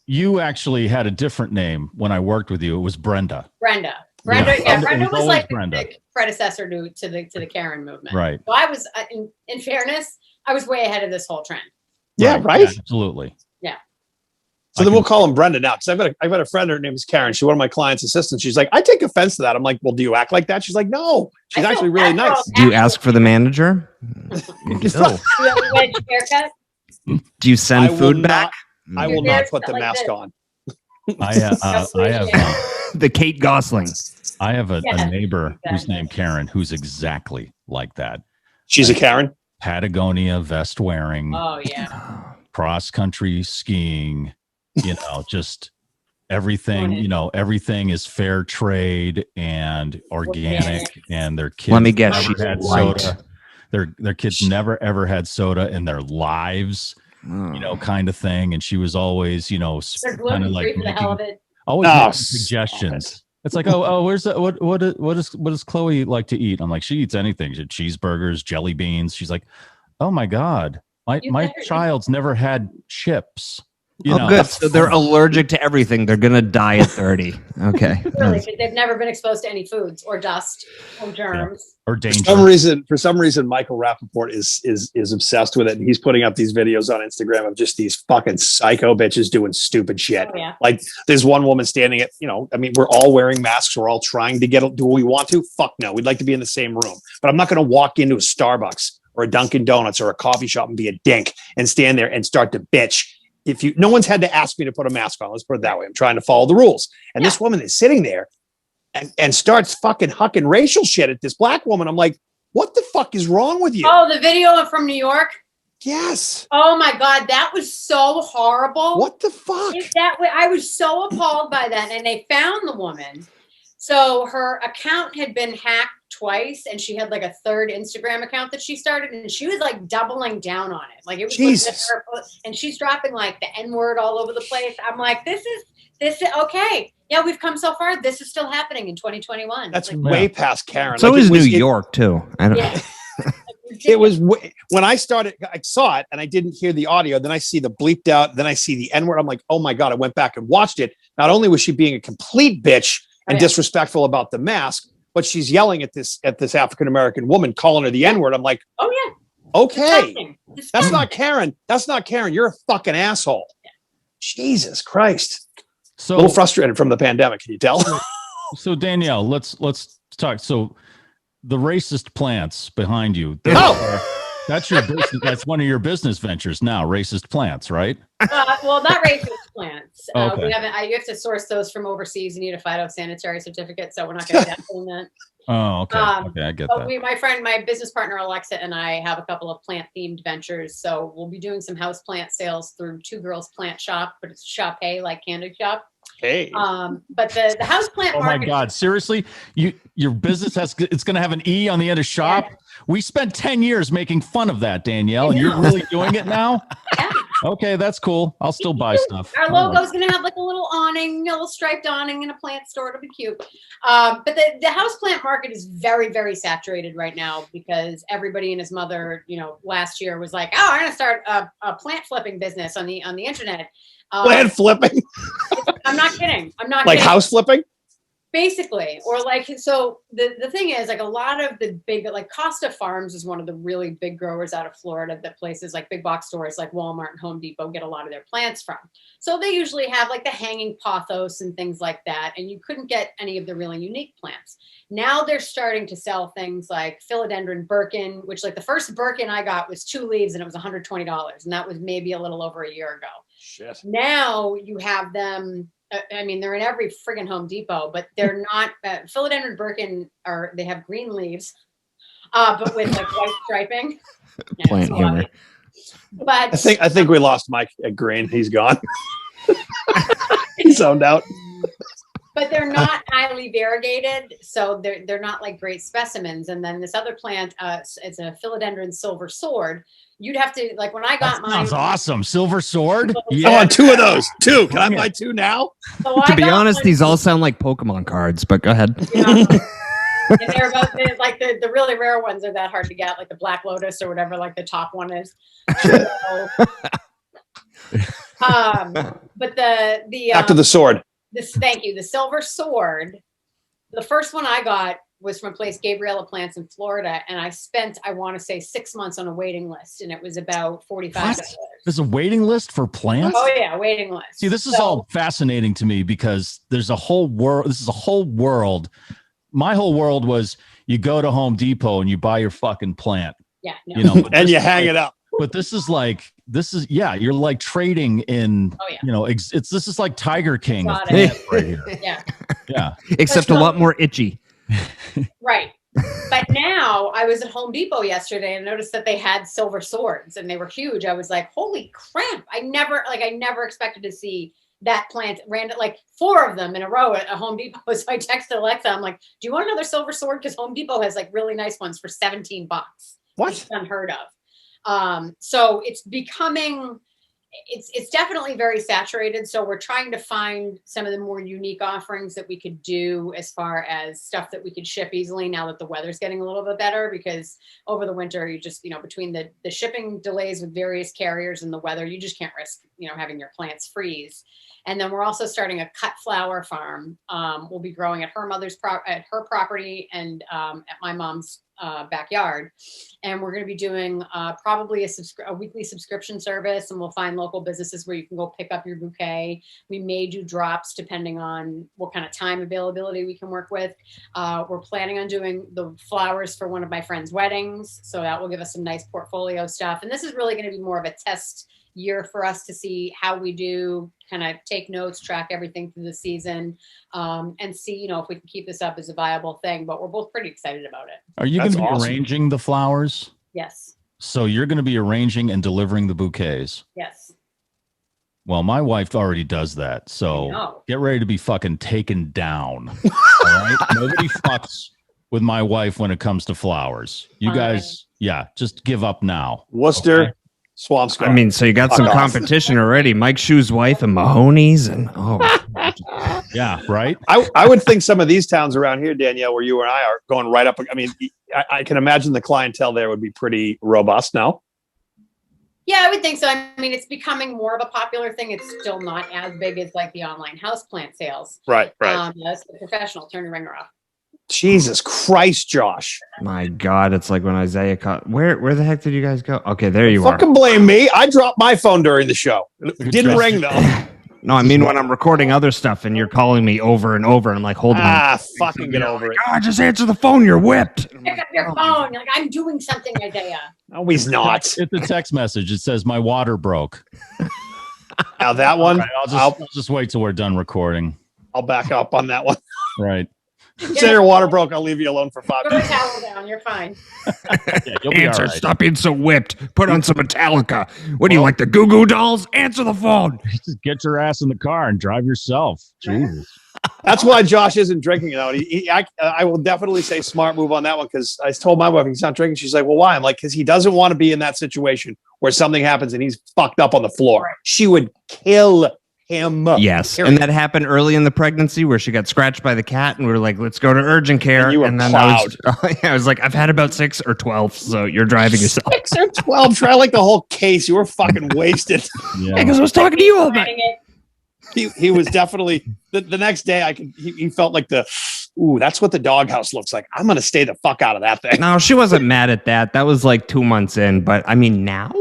you actually had a different name when I worked with you. It was Brenda. Brenda, Brenda was like the predecessor to the Karen movement. Right. So I was, in fairness, I was way ahead of this whole trend. Yeah, right? Yeah, absolutely. Yeah. So then we'll call him Brenda now, because I've got a friend. Her name is Karen. She's one of my client's assistants. She's like, I take offense to that. I'm like, well, do you act like that? She's like, no. She's actually really nice. Do you ask for the manager? Do you have a wedge haircut? Do you send food back? I will not put the mask on. I have the Kate Gosling. I have a neighbor who's named Karen, who's exactly like that. She's a Karen. Patagonia vest wearing. Oh yeah. Cross country skiing. Just everything, you know, everything is fair trade and organic, and their kids Let me guess, never she's had white. soda. Their kids never ever had soda in their lives, you know, kind of thing. And she was always, you know, kind of like for the hell of it. always making suggestions. It's like, where's that? What does Chloe like to eat? I'm like, she eats anything. She cheeseburgers, jelly beans. She's like, oh my God, my child's never had chips. You know, good. So they're allergic to everything. They're gonna die at 30. Okay. Really, because they've never been exposed to any foods or dust or germs or danger. For some reason, Michael Rappaport is obsessed with it, and he's putting up these videos on Instagram of just these fucking psycho bitches doing stupid shit. Oh, yeah. Like there's one woman standing at, you know, I mean, we're all wearing masks. We're all trying to do what we want to. Fuck no, we'd like to be in the same room, but I'm not going to walk into a Starbucks or a Dunkin' Donuts or a coffee shop and be a dink and stand there and start to bitch. No one's had to ask me to put a mask on. Let's put it that way. I'm trying to follow the rules. And this woman is sitting there and starts fucking hucking racial shit at this black woman. I'm like, what the fuck is wrong with you? Oh, the video from New York? Yes. Oh my God, that was so horrible. What the fuck? I was so appalled by that. And they found the woman. So her account had been hacked twice, and she had like a third Instagram account that she started, and she was like doubling down on it. Like it was Jesus. her, and she's dropping like the N-word all over the place. I'm like, this is okay. Yeah, we've come so far. This is still happening in 2021. That's like, way past Karen. So is New York too. I don't know. It was when I started, I saw it and I didn't hear the audio. Then I see the bleeped out. Then I see the N-word. I'm like, oh my God. I went back and watched it. Not only was she being a complete bitch and disrespectful about the mask, but she's yelling at this African-American woman, calling her the N-word. I'm like, oh yeah. Okay. Disgusting. That's not Karen. That's not Karen. You're a fucking asshole. Yeah. Jesus Christ. So a little frustrated from the pandemic. Can you tell? So Danielle, let's talk. So the racist plants behind you. That's your business. That's one of your business ventures now. Racist plants, right? Well, not racist plants. Okay. We haven't. You have to source those from overseas. You need a phytosanitary certificate, so we're not going to dabble in that. Oh, okay. Okay, I get that. My business partner Alexa, and I have a couple of plant-themed ventures. So we'll be doing some house plant sales through Two Girls Plant Shop, but it's Shop like Candy Shop. Hey. But the house plant. Oh market, my God! Seriously, your business it's going to have an E on the end of shop. Yeah. We spent 10 years making fun of that, Danielle, and you're really doing it now. Yeah. Okay, that's cool. I'll still buy stuff. Our logo is going to have like a little awning, a little striped awning in a plant store. It'll be cute. But the house plant market is very, very saturated right now because everybody and his mother, last year was like, "Oh, I'm going to start a plant flipping business on the internet." Plant flipping? I'm not kidding. I'm not like kidding. House flipping? Basically, or like, so the thing is, like, a lot of the big, like Costa Farms is one of the really big growers out of Florida that places like big box stores like Walmart and Home Depot get a lot of their plants from. So they usually have like the hanging pothos and things like that. And you couldn't get any of the really unique plants. Now they're starting to sell things like Philodendron Birkin, which like the first Birkin I got was 2 leaves and it was $120. And that was maybe a little over a year ago. Shit. Now you have them. I mean, they're in every friggin' Home Depot, but they're not. Philodendron Birkin they have green leaves, but with like white striping. Plant humor. But I think we lost Mike at green. He's gone. He zoned out. But they're not highly variegated, so they're not like great specimens. And then this other plant, it's a Philodendron Silver Sword. You'd have to, like, when I got mine. Sounds awesome. Silver Sword? Yeah. I want 2 of those. 2. Can I buy 2 now? So to be honest, these all sound like Pokemon cards, but go ahead. And they're about like the really rare ones are that hard to get, like the Black Lotus or whatever, like the top one is. But the back to the sword. Thank you. The Silver Sword. The first one I got was from a place, Gabriella Plants in Florida, and I spent, I want to say, 6 months on a waiting list, and it was about $45. There's a waiting list for plants? Oh yeah, waiting list. See, this is all fascinating to me because there's a whole world. This is a whole world. My whole world was you go to Home Depot and you buy your fucking plant. Yeah. No. And you hang it up. But this is you're like trading in, this is like Tiger King of plants right here. Yeah. Yeah. Except a lot more itchy. Right. But now I was at Home Depot yesterday and noticed that they had silver swords and they were huge. I was like, holy crap. I never expected to see that plant random, like 4 of them in a row at a Home Depot. So I texted Alexa, I'm like, do you want another silver sword? Because Home Depot has like really nice ones for $17. What? It's unheard of. So it's becoming, it's definitely very saturated. So we're trying to find some of the more unique offerings that we could do as far as stuff that we could ship easily now that the weather's getting a little bit better, because over the winter, you just, between the shipping delays with various carriers and the weather, you just can't risk, having your plants freeze. And then we're also starting a cut flower farm. We'll be growing at her mother's at her property and at my mom's backyard. And we're going to be doing probably a weekly subscription service, and we'll find local businesses where you can go pick up your bouquet. We may do drops depending on what kind of time availability we can work with. We're planning on doing the flowers for one of my friends' weddings, so that will give us some nice portfolio stuff. And this is really going to be more of a test year for us to see how we do, kind of take notes, track everything through the season, and see, if we can keep this up as a viable thing. But we're both pretty excited about it. Are you going to be arranging the flowers? Yes. So you're going to be arranging and delivering the bouquets? Yes. Well, my wife already does that. So get ready to be fucking taken down. All right? Nobody fucks with my wife when it comes to flowers. You guys, just give up now. Worcester. Okay? Swampscott. I mean, so you got some competition already. Mike Shue's wife and Mahoney's and yeah, right. I would think some of these towns around here, Danielle, where you and I are going right up. I mean, I can imagine the clientele there would be pretty robust now. Yeah, I would think so. I mean, it's becoming more of a popular thing. It's still not as big as like the online houseplant sales. Right. That's the professional. Turn your ringer off. Jesus Christ, Josh. My God, it's like when Isaiah caught. Where the heck did you guys go? Okay, there you are. Fucking blame me. I dropped my phone during the show. It didn't ring though. No, I mean when I'm recording other stuff and you're calling me over and over, and I'm like, hold on. Fucking get over it. God, just answer the phone. You're whipped. Pick up your phone. Like, I'm doing something, Isaiah. No, he's not. It's a text message. It says my water broke. Now that one, right, I'll just wait till we're done recording. I'll back up on that one. Right. Say your water broke. I'll leave you alone for 5 minutes. Put a towel down. You're fine. You'll be Answer. all right. Stop being so whipped. Put on some Metallica. What do you like, the Goo Goo Dolls? Answer the phone. Just get your ass in the car and drive yourself. Jesus. That's why Josh isn't drinking now. I will definitely say smart move on that one, because I told my wife he's not drinking. She's like, well, why? I'm like, because he doesn't want to be in that situation where something happens and he's fucked up on the floor. Right. She would kill him. Yes. And that happened early in the pregnancy where she got scratched by the cat and we were like, let's go to urgent care. And then I was like, I've had about 6 or 12, so you're driving yourself. 6 or 12. Try like the whole case. You were fucking wasted. Yeah, because I was talking to you all night. He was definitely the next day. He felt like that's what the doghouse looks like. I'm gonna stay the fuck out of that thing. No, she wasn't mad at that. That was like 2 months in, but I mean now.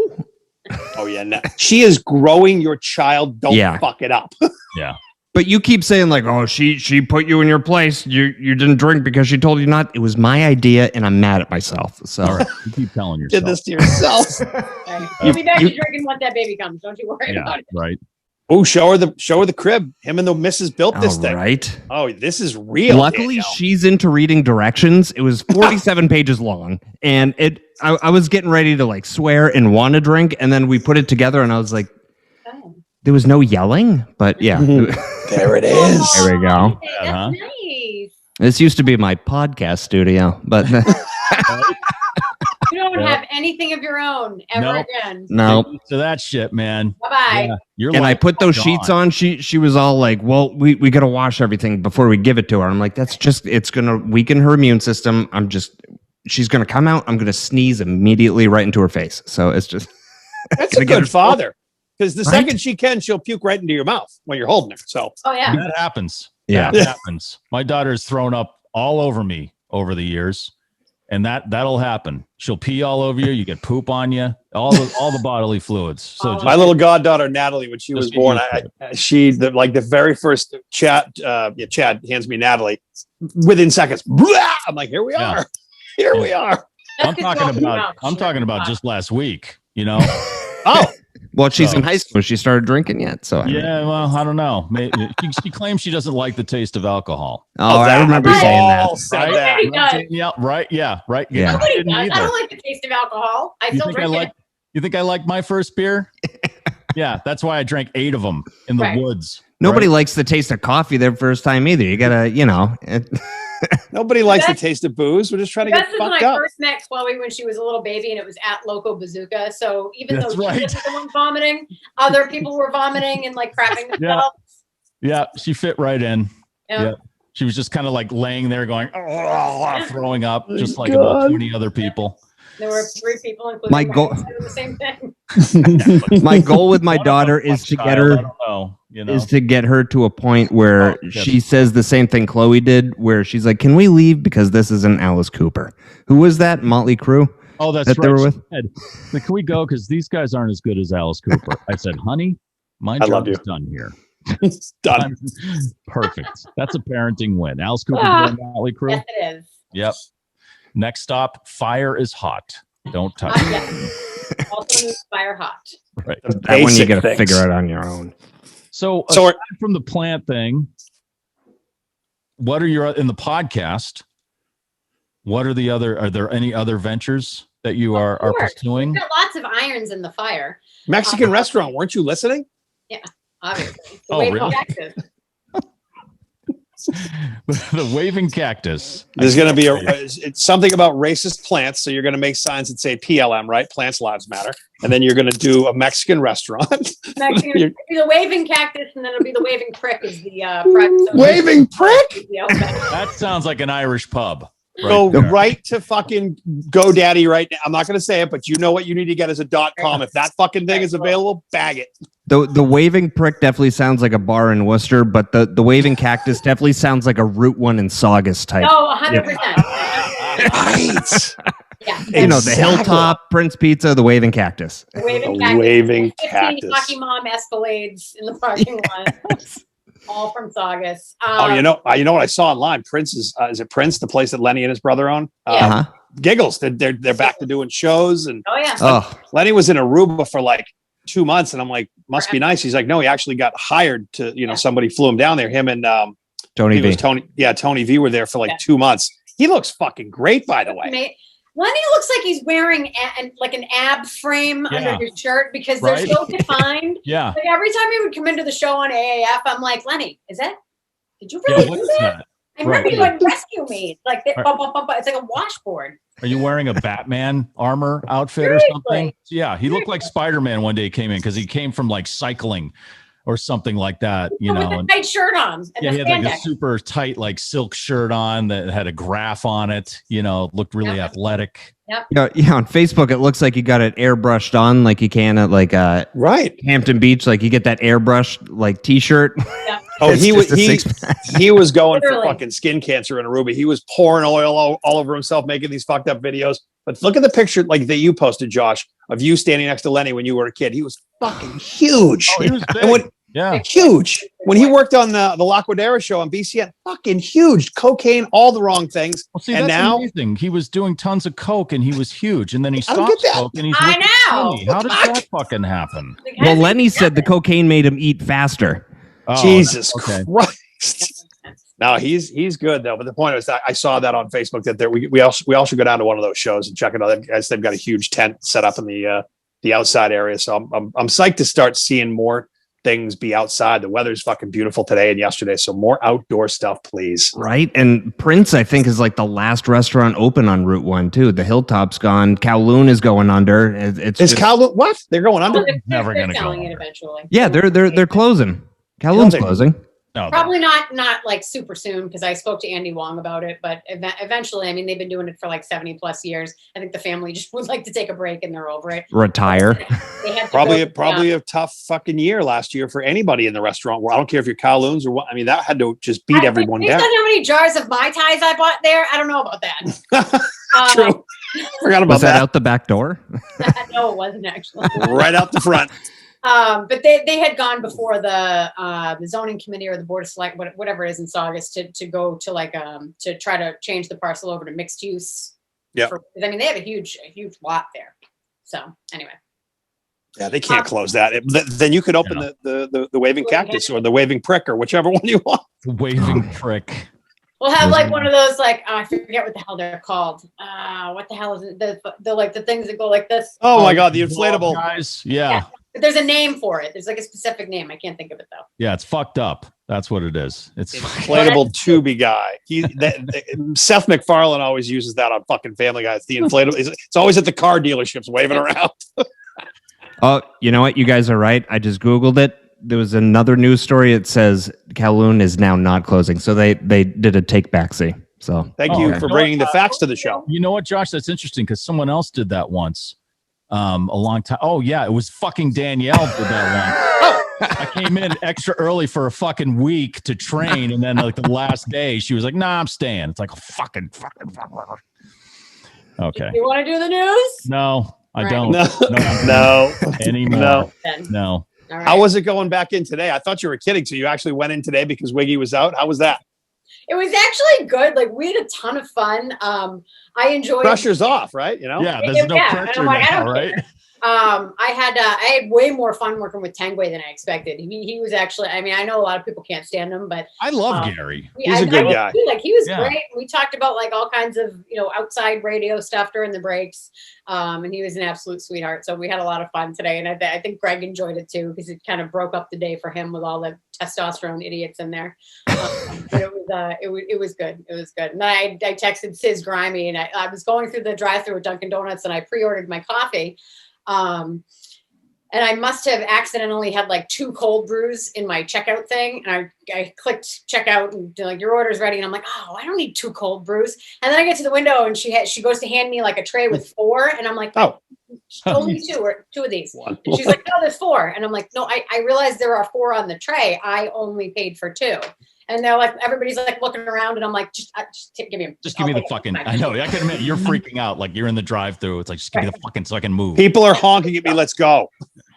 Oh yeah, no. She is growing your child. Don't fuck it up. Yeah. But you keep saying like, oh, she put you in your place. You didn't drink because she told you not. It was my idea, and I'm mad at myself. So all right. You keep telling yourself. Did this to yourself. You'll be back to drinking once that baby comes. Don't you worry about it. Right. Oh, show her the crib. Him and the missus built this thing. Right. Oh, this is real. Luckily, she's into reading directions. It was 47 pages long, and I was getting ready to like swear and want to drink, and then we put it together, and I was like, there was no yelling, but yeah. There it is. There we go. That's nice. This used to be my podcast studio, but you don't have anything of your own ever again. No. So that shit, man. Bye-bye. Yeah, and I put those sheets on. She was all like, well, we got to wash everything before we give it to her. I'm like, it's going to weaken her immune system. She's going to come out. I'm going to sneeze immediately right into her face. So it's just. That's a good father. Because the second she can, she'll puke right into your mouth when you're holding her. So that happens. Yeah. That happens. My daughter's thrown up all over me over the years. And that'll happen. She'll pee all over you. You get poop on you. All the bodily fluids. So my little goddaughter Natalie, when she was born, the very first Chad hands me Natalie. Within seconds, blah! I'm like, here we are. Here we are. I'm talking about just last week. You know. Oh. Well, she's in high school. She started drinking yet? So well, I don't know. Maybe, she claims she doesn't like the taste of alcohol. Oh, I remember saying that. Yeah, right. Yeah, right. Yeah. I don't like the taste of alcohol. I still drink it. You think I like my first beer? Yeah, that's why I drank 8 of them in the woods. Nobody likes the taste of coffee their first time either. You gotta, Nobody likes the taste of booze. We're just trying to get fucked when up. I first met Chloe when she was a little baby, and it was at Loco Bazooka. So even That's though she right. wasn't the one vomiting, other people were vomiting and like crapping themselves. Yeah, she fit right in. Yeah. She was just kind of like laying there going, throwing up, just like about 20 other people. There were 3 people, including My goal- doing the same thing. My goal with my daughter is to get her is to get her to a point where she says the same thing Chloe did, where she's like, "Can we leave because this isn't Alice Cooper? Who was that? Motley Crue? Oh, that's that right. They were with? Like, can we go? Because these guys aren't as good as Alice Cooper. I said, honey, my job is done here. It's done. Perfect. That's a parenting win. Alice Cooper and Motley Crue. Yes, it is. Yep. Next stop, fire is hot. Don't touch it. Also needs fire hot. Right. That one you got to figure out on your own. So aside from the plant thing, what are your in the podcast? What are the other? Are there any other ventures that you are pursuing? We've got lots of irons in the fire. Mexican restaurant. Weren't you listening? Yeah, obviously. Really? The waving cactus. There's going to be it's something about racist plants. So you're going to make signs that say PLM, right? Plants Lives Matter. And then you're going to do a Mexican restaurant. It'll be the waving cactus, and then it'll be the waving prick is the private waving prick? That sounds like an Irish pub. Go right to fucking GoDaddy right now. I'm not going to say it, but you know what you need to get is a .com. If that fucking thing is available, bag it. The waving prick definitely sounds like a bar in Worcester, but the waving cactus definitely sounds like a Route 1 in Saugus type. Oh, 100%. Right. Yeah. The Hilltop, Prince Pizza, the waving cactus. The waving cactus. Waving 15 cactus. Hockey Mom Escalades in the parking lot. All from Saugus. You know what I saw online? Prince is it Prince, the place that Lenny and his brother own? Yeah. Giggles. They're back to doing shows, and Lenny was in Aruba for like 2 months, and I'm like, must be nice. He's like, no, he actually got hired to, somebody flew him down there. Him and Tony V. Tony V were there for like 2 months. He looks fucking great, by the way. Lenny looks like he's wearing like an ab frame under his shirt because they're so defined. Yeah. Like every time he would come into the show on AAF, I'm like, Lenny, did you really do that? I remember you like rescue me. Like it's like a washboard. Are you wearing a Batman armor outfit or something? Yeah, he looked like Spider-Man one day came in because he came from like cycling or something like that, with a tight shirt on. Yeah, he had like a super tight like silk shirt on that had a graph on it. Looked really athletic. Yep. Yeah, on Facebook it looks like you got it airbrushed on like you can at like Hampton Beach, like you get that airbrushed like t-shirt. Yep. Oh, he was going for fucking skin cancer in Aruba. He was pouring oil all over himself, making these fucked up videos. But look at the picture like that you posted, Josh, of you standing next to Lenny when you were a kid. He was fucking huge. Oh, he was big. Huge. When he worked on the Laquadera show on BCN, fucking huge. Cocaine, all the wrong things. Well, see, and that's now amazing. He was doing tons of coke and he was huge, and then he stopped coke and he's I know. skinny. How did that fucking happen? Well, Lenny said the cocaine made him eat faster. Oh, Jesus Christ. No, he's good though. But the point is that I saw that on Facebook that we all should go down to one of those shows and check it out. They've got a huge tent set up in the outside area. So I'm psyched to start seeing more things be outside. The weather's fucking beautiful today and yesterday. So more outdoor stuff, please. Right. And Prince, I think, is like the last restaurant open on Route 1 too. The Hilltop's gone. Kowloon is going under. Kowloon what? They're going under? They're never going to go. It eventually. Yeah, they're closing. Kowloon's closing. No, probably not like super soon because I spoke to Andy Wong about it, but eventually, I mean, they've been doing it for like 70 plus years. I think the family just would like to take a break and they're over it. Retire. They had probably a tough fucking year last year for anybody in the restaurant. Well, I don't care if you're Kowloon's or what. I mean, that had to just beat everyone down. Based on how many jars of Mai Tais I bought there, I don't know about that. True. Forgot about Was that out the back door? No, it wasn't actually. Right out the front. But they had gone before the zoning committee or the board of select, whatever it is in Saugus to go to like to try to change the parcel over to mixed use. Yeah. I mean, they have a huge lot there. So anyway. Yeah, they can't close that. Then you could open the waving cactus or the waving prick or whichever one you want. The waving prick. We'll have like one of those I forget what the hell they're called. What the hell is it? The like the things that go like this. Oh my God, the inflatable guys. Yeah. But there's a name for it. There's like a specific name. I can't think of it though. Yeah, it's fucked up. That's what it is. It's inflatable tubey guy. Seth MacFarlane always uses that on fucking Family Guy. It's the inflatable. It's always at the car dealerships waving around. Oh, you know what? You guys are right. I just Googled it. There was another news story. It says Kowloon is now not closing. So they did a take backsy. So thank you for bringing the facts to the show. You know what, Josh? That's interesting because someone else did that once. A long time. Oh yeah, it was fucking Danielle did that one. I came in extra early for a fucking week to train, and then like the last day, she was like, "Nah, I'm staying." It's like fucking. Okay. You want to do the news? No, I don't. No. Anymore. No. All right. How was it going back in today? I thought you were kidding. So you actually went in today because Wiggy was out. How was that? It was actually good. Like we had a ton of fun. I enjoyed. Pressure's off, right? You know. Yeah, there's no pressure now, right? I had way more fun working with Tanguay than I expected. He was actually. I mean, I know a lot of people can't stand him, but I love Gary. He's a good guy. Like he was great. We talked about like all kinds of outside radio stuff during the breaks, and he was an absolute sweetheart. So we had a lot of fun today, and I think Greg enjoyed it too because it kind of broke up the day for him with all the testosterone idiots in there. But it was good. It was good. And I texted Sis Grimy, and I was going through the drive-thru at Dunkin' Donuts, and I pre-ordered my coffee. And I must have accidentally had like 2 cold brews in my checkout thing. And I clicked checkout and like, your order's ready. And I'm like, oh, I don't need 2 cold brews. And then I get to the window and she goes to hand me like a tray with 4. And I'm like, oh, only 2 or 2 of these. And she's like, no, there's 4. And I'm like, no, I realized there are 4 on the tray. I only paid for 2. And they're like, everybody's like looking around, and I'm like, just give me the fucking. I know. I can admit you're freaking out. Like you're in the drive-thru. It's like just give me the fucking so I can move. People are honking at me. Let's go.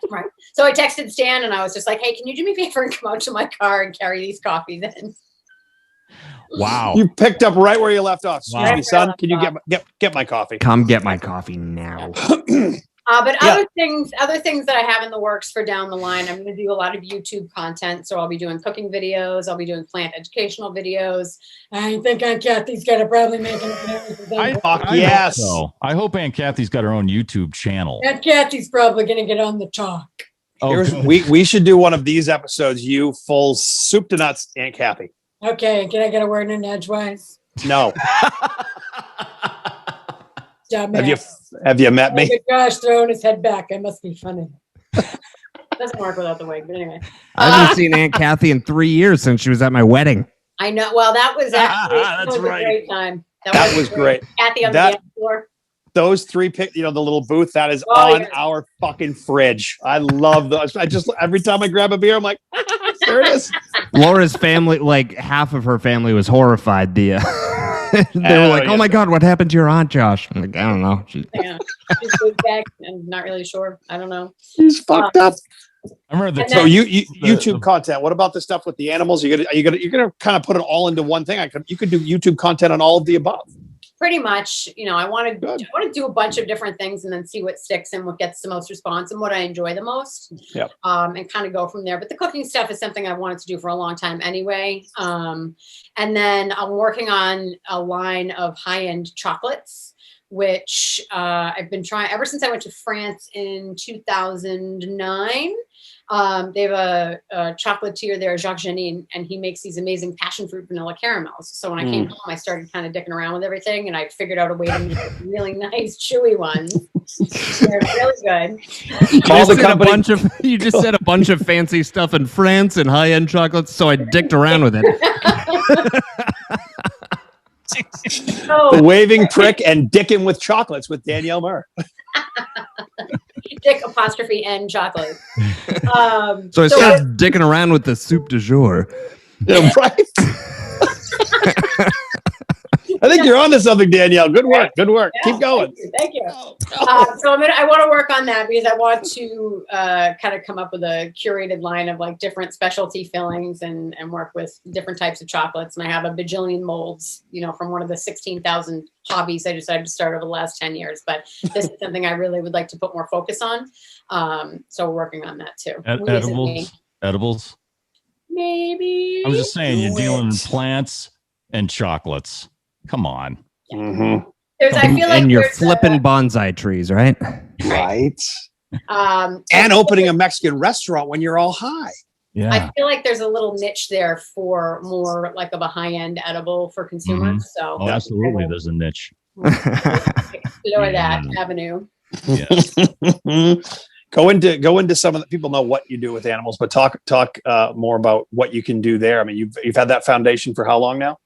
Right. So I texted Stan, and I was just like, hey, can you do me a favor and come out to my car and carry these coffees in? Wow. You picked up right where you left off. Excuse me, son. Can you get my coffee? Come get my coffee now. But other things that I have in the works for down the line, I'm going to do a lot of YouTube content. So I'll be doing cooking videos. I'll be doing plant educational videos. I think Aunt Kathy's going to probably make an yes. I hope Aunt Kathy's got her own YouTube channel. Aunt Kathy's probably going to get on the talk. We should do one of these episodes. You full soup to nuts, Aunt Kathy. Okay. Can I get a word in edgewise? No. Have you met me? Josh throwing his head back. I must be funny. Doesn't work without the wig, but anyway. I haven't seen Aunt Kathy in 3 years since she was at my wedding. I know. Well, that was actually a great time. That was great. Kathy on the dance floor. Those 3 the little booth that is on our fucking fridge. I love those. I just every time I grab a beer, I'm like, there it is. Laura's family, like half of her family, was horrified. They were like, "Oh my God, what happened to your aunt, Josh?" I'm like, I don't know. She's back. I'm not really sure. I don't know. She's fucked up. I remember So YouTube content. What about the stuff with the animals? You're gonna kind of put it all into one thing. You could do YouTube content on all of the above. Pretty much, I want to do a bunch of different things and then see what sticks and what gets the most response and what I enjoy the most. Yep. And kind of go from there. But the cooking stuff is something I wanted to do for a long time anyway. And then I'm working on a line of high-end chocolates, which I've been trying ever since I went to France in 2009. They have a chocolatier there, Jacques Janin, and he makes these amazing passion fruit vanilla caramels. So when I came home, I started kind of dicking around with everything, and I figured out a way to make really nice, chewy ones. They're really good. You just said a bunch of fancy stuff in France and high-end chocolates, so I dicked around with it. The waving prick and dicking with chocolates with Danielle Murr. Dick apostrophe N chocolate. So I started dicking around with the soup du jour. Yeah, right. I think you're onto something, Danielle. Good work. Good work. Yeah, keep going. Thank you. So I want to work on that because I want to kind of come up with a curated line of like different specialty fillings and work with different types of chocolates. And I have a bajillion molds, from one of the 16,000 hobbies I decided to start over the last 10 years. But this is something I really would like to put more focus on. So we're working on that too. Edibles? Maybe. I'm just saying, you're dealing in plants and chocolates. Come on. Mm-hmm. I feel like and you're flipping bonsai trees, right? Right. And opening a Mexican restaurant when you're all high. Yeah. I feel like there's a little niche there for more like of a high-end edible for consumers. So absolutely, there's a niche. Explore that avenue. Yeah. Go into some of the people know what you do with animals, but talk more about what you can do there. I mean, you've had that foundation for how long now?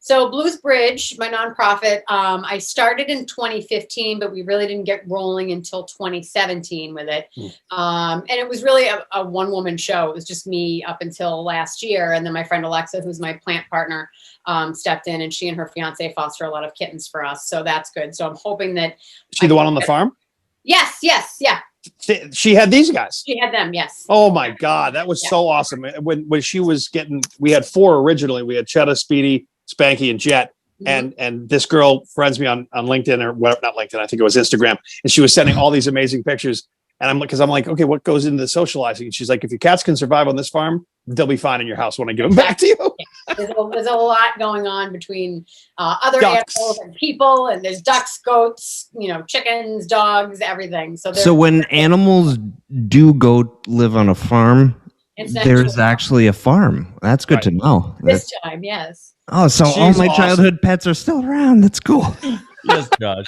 So Blues Bridge, my nonprofit, I started in 2015, but we really didn't get rolling until 2017 with it. And it was really a one-woman show. It was just me up until last year. And then my friend Alexa, who's my plant partner, stepped in, and she and her fiance foster a lot of kittens for us. So that's good. So I'm hoping that... Is she the one on the farm? Yes, yeah. She had these guys. She had them, yes. Oh my God, that was so awesome. When she was getting, we had 4 originally. We had Cheddar, Speedy, Spanky, and Jet. And this girl friends me on LinkedIn, or whatever, not LinkedIn, I think it was Instagram. And she was sending all these amazing pictures. And I'm like, okay, what goes into the socializing? And she's like, if your cats can survive on this farm, they'll be fine in your house when I give them back to you. Yeah. There's a lot going on between other Ducks. animals and people, and there's ducks, goats, chickens, dogs, everything. So when animals do go live on a farm, there's actually a farm. That's good to know. This time, yes. Oh, so all my childhood pets are still around. That's cool. Yes, Josh.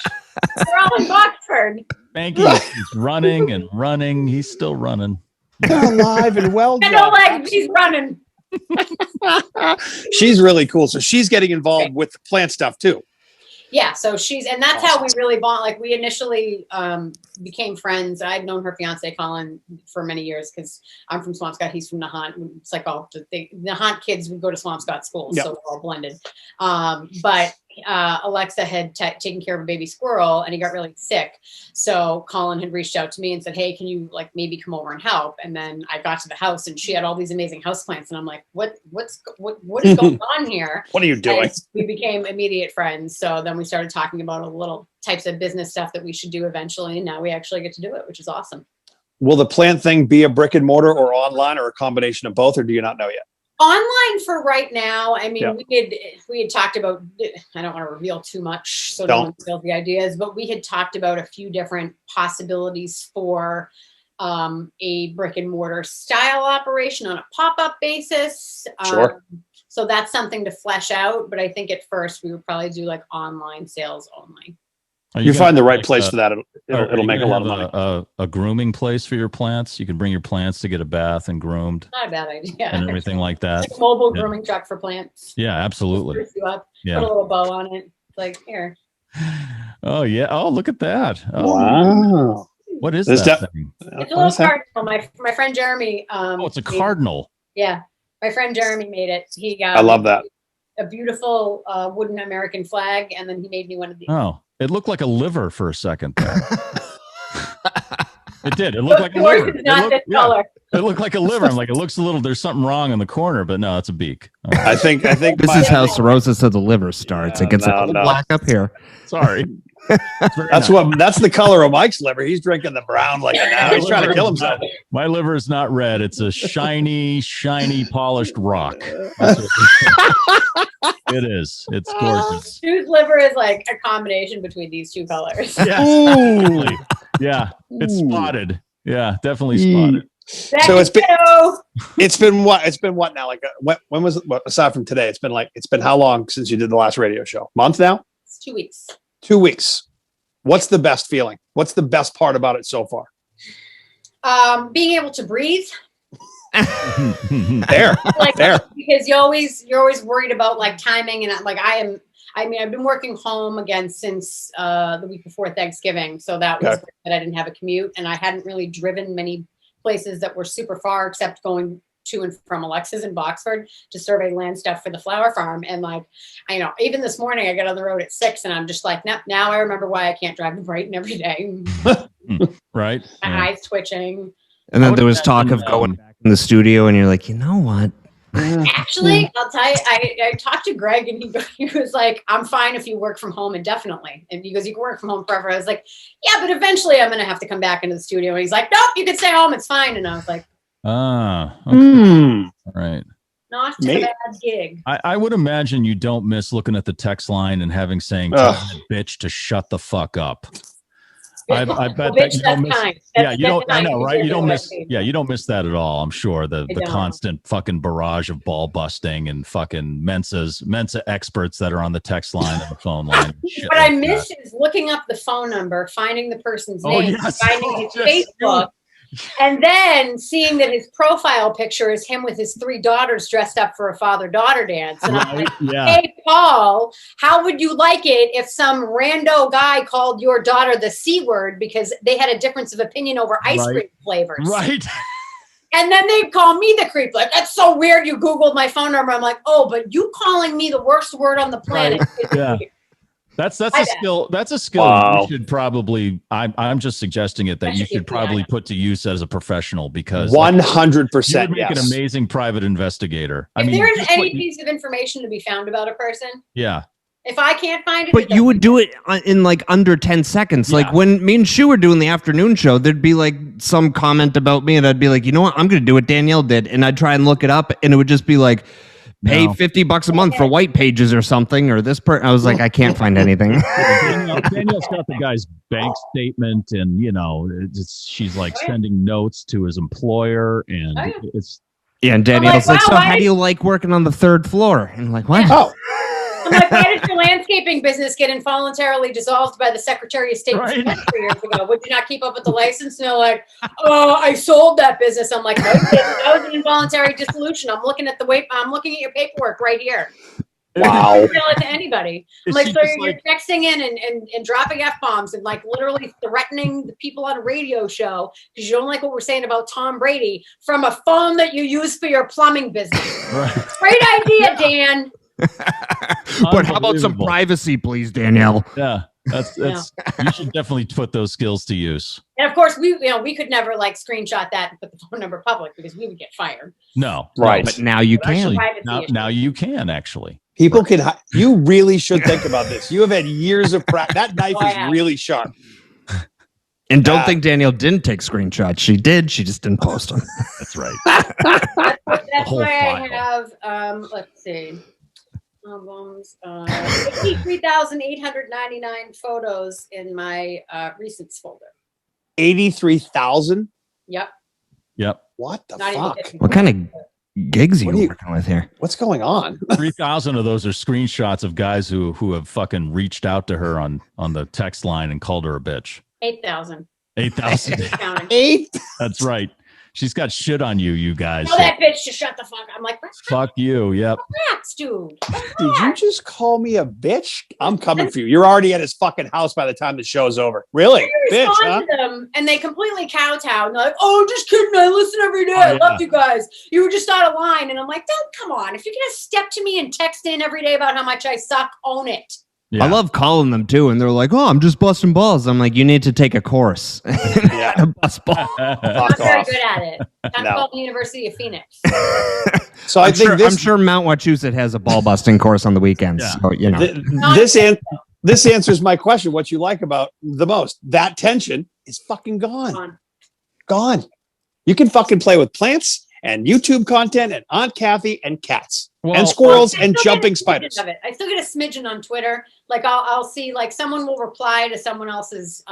They're all in Boxford. He's running and running. He's still running. They're alive and well. And no legs, he's running. She's really cool. So she's getting involved with the plant stuff too. Yeah, so and that's how we really bond. Like, we initially became friends. I'd known her fiance Colin for many years because I'm from Swampscott. He's from Nahant. It's like the Nahant kids would go to Swampscott school, so we're all blended. But Alexa had taken care of a baby squirrel, and he got really sick. So Colin had reached out to me and said, "Hey, can you maybe come over and help?" And then I got to the house, and she had all these amazing houseplants, and I'm like, "What is going on here? What are you doing?" And we became immediate friends. So then we started talking about a little types of business stuff that we should do eventually, and now we actually get to do it, which is awesome. Will the plant thing be a brick and mortar or online or a combination of both, or do you not know yet? Online for right now. I mean, we had talked about, I don't want to reveal too much, so don't reveal the ideas, but we had talked about a few different possibilities for a brick and mortar style operation on a pop-up basis. Sure. So that's something to flesh out, but I think at first we would probably do online sales only. You find the right place for that. It'll make a lot of money. A grooming place for your plants. You can bring your plants to get a bath and groomed. Not a bad idea. And everything like that. Like a mobile grooming truck for plants. Yeah, absolutely. Spruce you up, put a little bow on it. It's like, here. Oh, yeah. Oh, look at that. Oh, wow. What is that thing? It's a little cardinal. My friend Jeremy. It's a cardinal. Yeah. My friend Jeremy made it. He got I love that. A beautiful wooden American flag, and then he made me one of these. Oh, it looked like a liver for a second. It did. It looked like a liver. It looked like a liver. I'm like, it looks a little. There's something wrong in the corner, but no, it's a beak. Okay. I think this is how cirrhosis of the liver starts. It gets a little black up here. Sorry. That's the color of Mike's liver. He's drinking the brown now. He's trying to kill himself. My liver is not red. It's a shiny, polished rock. It is. It's gorgeous. Stu's liver is like a combination between these two colors. Yes, yeah, it's spotted. Yeah, definitely spotted. So it's been what now? Like when was it? Aside from today, it's been how long since you did the last radio show? Month now? It's 2 weeks. 2 weeks. What's the best feeling? What's the best part about it so far? Being able to breathe. There. Because you're always worried about timing, and I've been working home again since the week before Thanksgiving, so that was great that I didn't have a commute, and I hadn't really driven many places that were super far, except going to and from Alexa's in Boxford to survey land stuff for the flower farm. And even this morning I got on the road at 6 and I'm just like, nope, now I remember why I can't drive to Brighton every day. Right. My eyes twitching. And then there was talk of going back in the studio, and you're like, you know what? Actually, I'll tell you, I talked to Greg, and he was like, I'm fine if you work from home indefinitely. And he goes, you can work from home forever. I was like, yeah, but eventually I'm going to have to come back into the studio. And he's like, nope, you can stay home. It's fine. And I was like, okay. All right. Not a bad gig. I would imagine you don't miss looking at the text line and saying, tell that bitch to shut the fuck up. I bet Bitch, that you don't miss. kind. Yeah, you don't. I kind. know, right? You don't miss. Right. Yeah, you don't miss that at all. I'm sure the don't. constant fucking barrage of ball busting and fucking Mensa experts that are on the text line and the phone line. And shit What like I miss that. is looking up the phone number, finding the person's Oh, name, yes. finding Oh, his yes. Facebook, and then seeing that his profile picture is him with his 3 daughters dressed up for a father-daughter dance. And I'm like, hey, Paul, how would you like it if some rando guy called your daughter the C word because they had a difference of opinion over ice cream flavors? Right. And then they call me the creep. Like, that's so weird. You Googled my phone number. I'm like, oh, but you calling me the worst word on the planet. Yeah. That's a skill. That's a skill you should probably. I'm just suggesting it that you should probably put to use as a professional because 100%. You would make an amazing private investigator. If there is any piece of information to be found about a person, if I can't find it, but you would do it in like under 10 seconds. Like when me and Shu were doing the afternoon show, there'd be like some comment about me, and I'd be like, you know what, I'm going to do what Danielle did, and I'd try and look it up, and it would just be like, pay $50 a month for white pages or something, or this I was like, I can't find anything. Danielle's got the guy's bank statement, and she's like sending notes to his employer, and it's and Danielle's like, so how do you like working on the 3rd floor? And I'm like, what? Oh. I'm like, why did your landscaping business get involuntarily dissolved by the Secretary of State 3 years ago? Would you not keep up with the license? And they're like, oh, I sold that business. I'm like, no, that was an involuntary dissolution. I'm looking at I'm looking at your paperwork right here. Wow. I don't tell it to anybody. I'm like, so you're texting in and dropping F-bombs and like literally threatening the people on a radio show because you don't like what we're saying about Tom Brady from a phone that you use for your plumbing business. Great idea, Dan. But how about some privacy, please, Danielle? Yeah, that's you should definitely put those skills to use. And of course, we could never like screenshot that and put the phone number public because we would get fired. No, right? But now you can. Now you can actually. People can. You really should think about this. You have had years of practice. That knife is really sharp. And don't think Danielle didn't take screenshots. She did. She just didn't post them. That's right. That's why I have. Let's see. Albums, 83,899 photos in my recents folder. 83,000? Yep. What the fuck? What kind of gigs are you working with here? What's going on? 3,000 of those are screenshots of guys who have fucking reached out to her on the text line and called her a bitch. 8,000. 8,000. 8? That's right. She's got shit on you guys. Tell that bitch to shut the fuck. I'm like, fuck you. Yep. Relax, dude. Relax. Did you just call me a bitch? I'm coming for you. You're already at his fucking house by the time the show's over. Really? I Bitch, respond to them, and they completely kowtow. And they're like, oh, just kidding. I listen every day. I love you guys. You were just out of line. And I'm like, don't come on. If you're going to step to me and text in every day about how much I suck, own it. Yeah. I love calling them too, and they're like, "Oh, I'm just busting balls." I'm like, "You need to take a course." Yeah, bust ball. I'm very good at it. Time to call the University of Phoenix. So I'm sure Mount Wachusett has a ball busting course on the weekends. Yeah. So you know, this answers my question. What you like about the most? That tension is fucking gone. Gone. You can fucking play with plants and YouTube content and Aunt Kathy and cats and squirrels and jumping spiders. Of it. I still get a smidgen on Twitter. Like I'll see like someone will reply to someone else's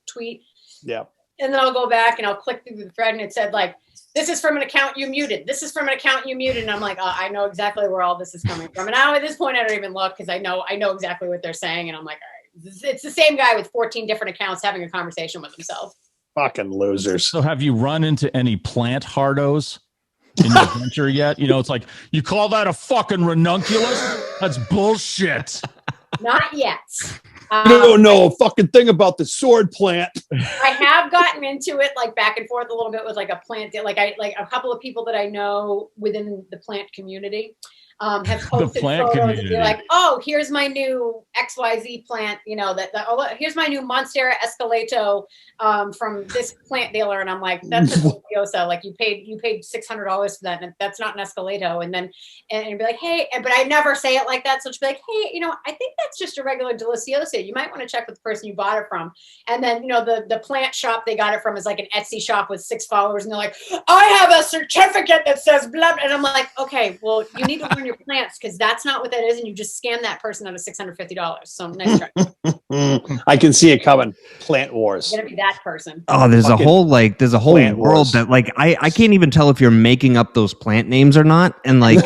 tweet. Yeah. And then I'll go back and I'll click through the thread and it said like, this is from an account you muted. This is from an account you muted. And I'm like, I know exactly where all this is coming from. And now at this point, I don't even look because I know exactly what they're saying. And I'm like, all right, it's the same guy with 14 different accounts having a conversation with himself. Fucking losers. So have you run into any plant hardos in your venture yet? You know, it's like, you call that a fucking ranunculus? That's bullshit. Not yet. You don't know a fucking thing about the sword plant. I have gotten into it like back and forth a little bit with like a plant, like a couple of people that I know within the plant community have posted photos and be like, oh, here's my new XYZ plant, you know, here's my new Monstera escalato from this plant dealer. And I'm like, that's a deliciosa. Like you paid $600 for that. And that's not an escalato. And then, and be like, hey, but I never say it like that. So she'd be like, hey, you know, I think that's just a regular deliciosa. You might want to check with the person you bought it from. And then, you know, the plant shop they got it from is like an Etsy shop with 6 followers. And they're like, I have a certificate that says blah. And I'm like, okay, well, you need to learn describing your plants because that's not what that is, and you just scam that person out of $650. So nice try. I can see it coming. Plant wars. You're gonna be that person. Oh, there's a whole plant world wars. that like I can't even tell if you're making up those plant names or not. And like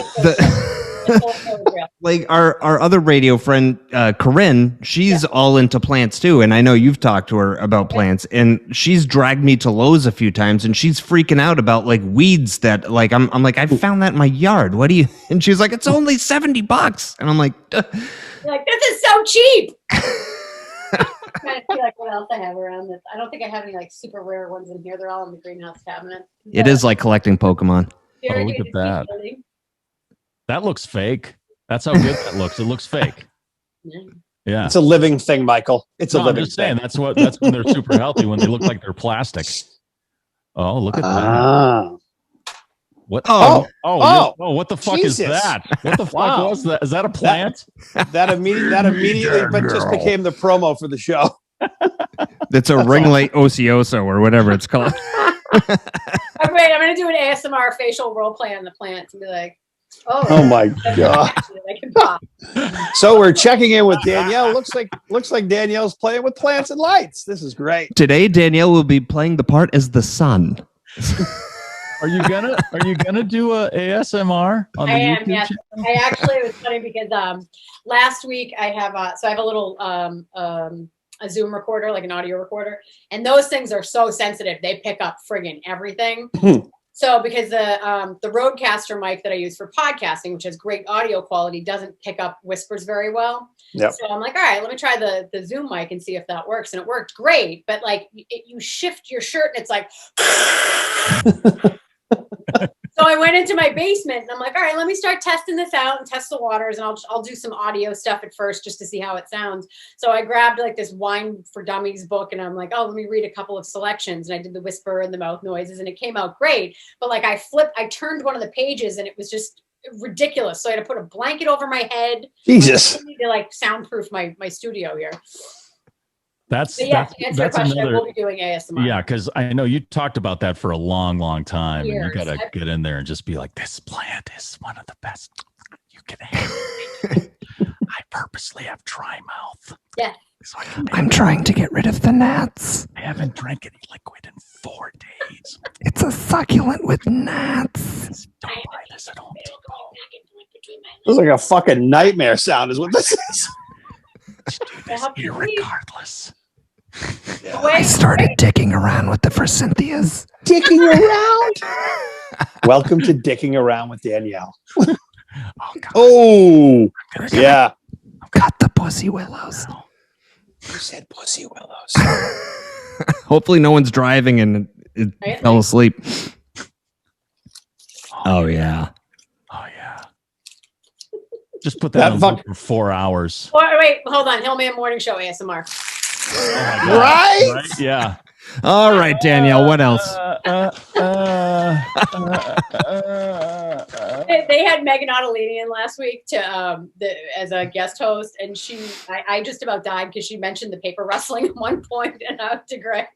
like our other radio friend Corinne, she's all into plants too, and I know you've talked to her about plants, and she's dragged me to Lowe's a few times, and she's freaking out about like weeds that like I'm like, I found that in my yard. What do you? And she's like, it's only $70, and I'm like, You're like, this is so cheap. I'm trying to see like what else I have around this. I don't think I have any like super rare ones in here. They're all in the greenhouse cabinet. it is like collecting Pokemon. Oh, look at that. That looks fake. That's how good that looks. It looks fake. Yeah. It's a living thing, Michael. It's a living I'm just saying, thing. that's when they're super healthy, when they look like they're plastic. Oh, look at that. What? Oh, what the fuck Jesus. is that? What the fuck was that? Is that a plant? That immediately but just became the promo for the show. It's a ring light ocioso or whatever it's called. Wait, I'm gonna do an ASMR facial role play on the plants and be like, oh my god. So we're checking in with Danielle. Looks like Danielle's playing with plants and lights. This is great. Today, Danielle will be playing the part as the sun. Are you gonna do a ASMR on the I YouTube am, yes. channel? I actually, it was funny because last week I have I have a little a Zoom recorder, like an audio recorder, and those things are so sensitive. They pick up friggin' everything. So because the Rodecaster mic that I use for podcasting, which has great audio quality, doesn't pick up whispers very well. Yep. So I'm like, all right, let me try the Zoom mic and see if that works. And it worked great. But like you shift your shirt and it's like. So I went into my basement and I'm like, all right, let me start testing this out and test the waters. And I'll do some audio stuff at first just to see how it sounds. So I grabbed like this Wine for Dummies book and I'm like, oh, let me read a couple of selections. And I did the whisper and the mouth noises and it came out great. But like I turned one of the pages and it was just ridiculous. So I had to put a blanket over my head. Jesus. To like soundproof my studio here. That's to answer your question, another. I will be doing ASMR. Yeah, because I know you talked about that for a long, long time. Years. And you got to get in there and just be like, this plant is one of the best you can have. I purposely have dry mouth. Yeah. So I'm trying to get rid of the gnats. I haven't drank any liquid in 4 days. It's a succulent with gnats. Don't buy this at Home Depot. This is like a fucking nightmare sound is what this is. Let's do this irregardless. I started dicking around with the forsythias. Dicking around? Welcome to Dicking Around with Danielle. Oh, yeah. Got the pussy willows. You said pussy willows. Hopefully no one's driving and it fell asleep. Oh, yeah. Oh, yeah. Just put that on for 4 hours. Wait, hold on. Hillman Morning Show ASMR. Oh right? Yeah. All right, Danielle, what else? They had Megan Ottolini in last week as a guest host, and I just about died because she mentioned the paper rustling at one point, and to Greg.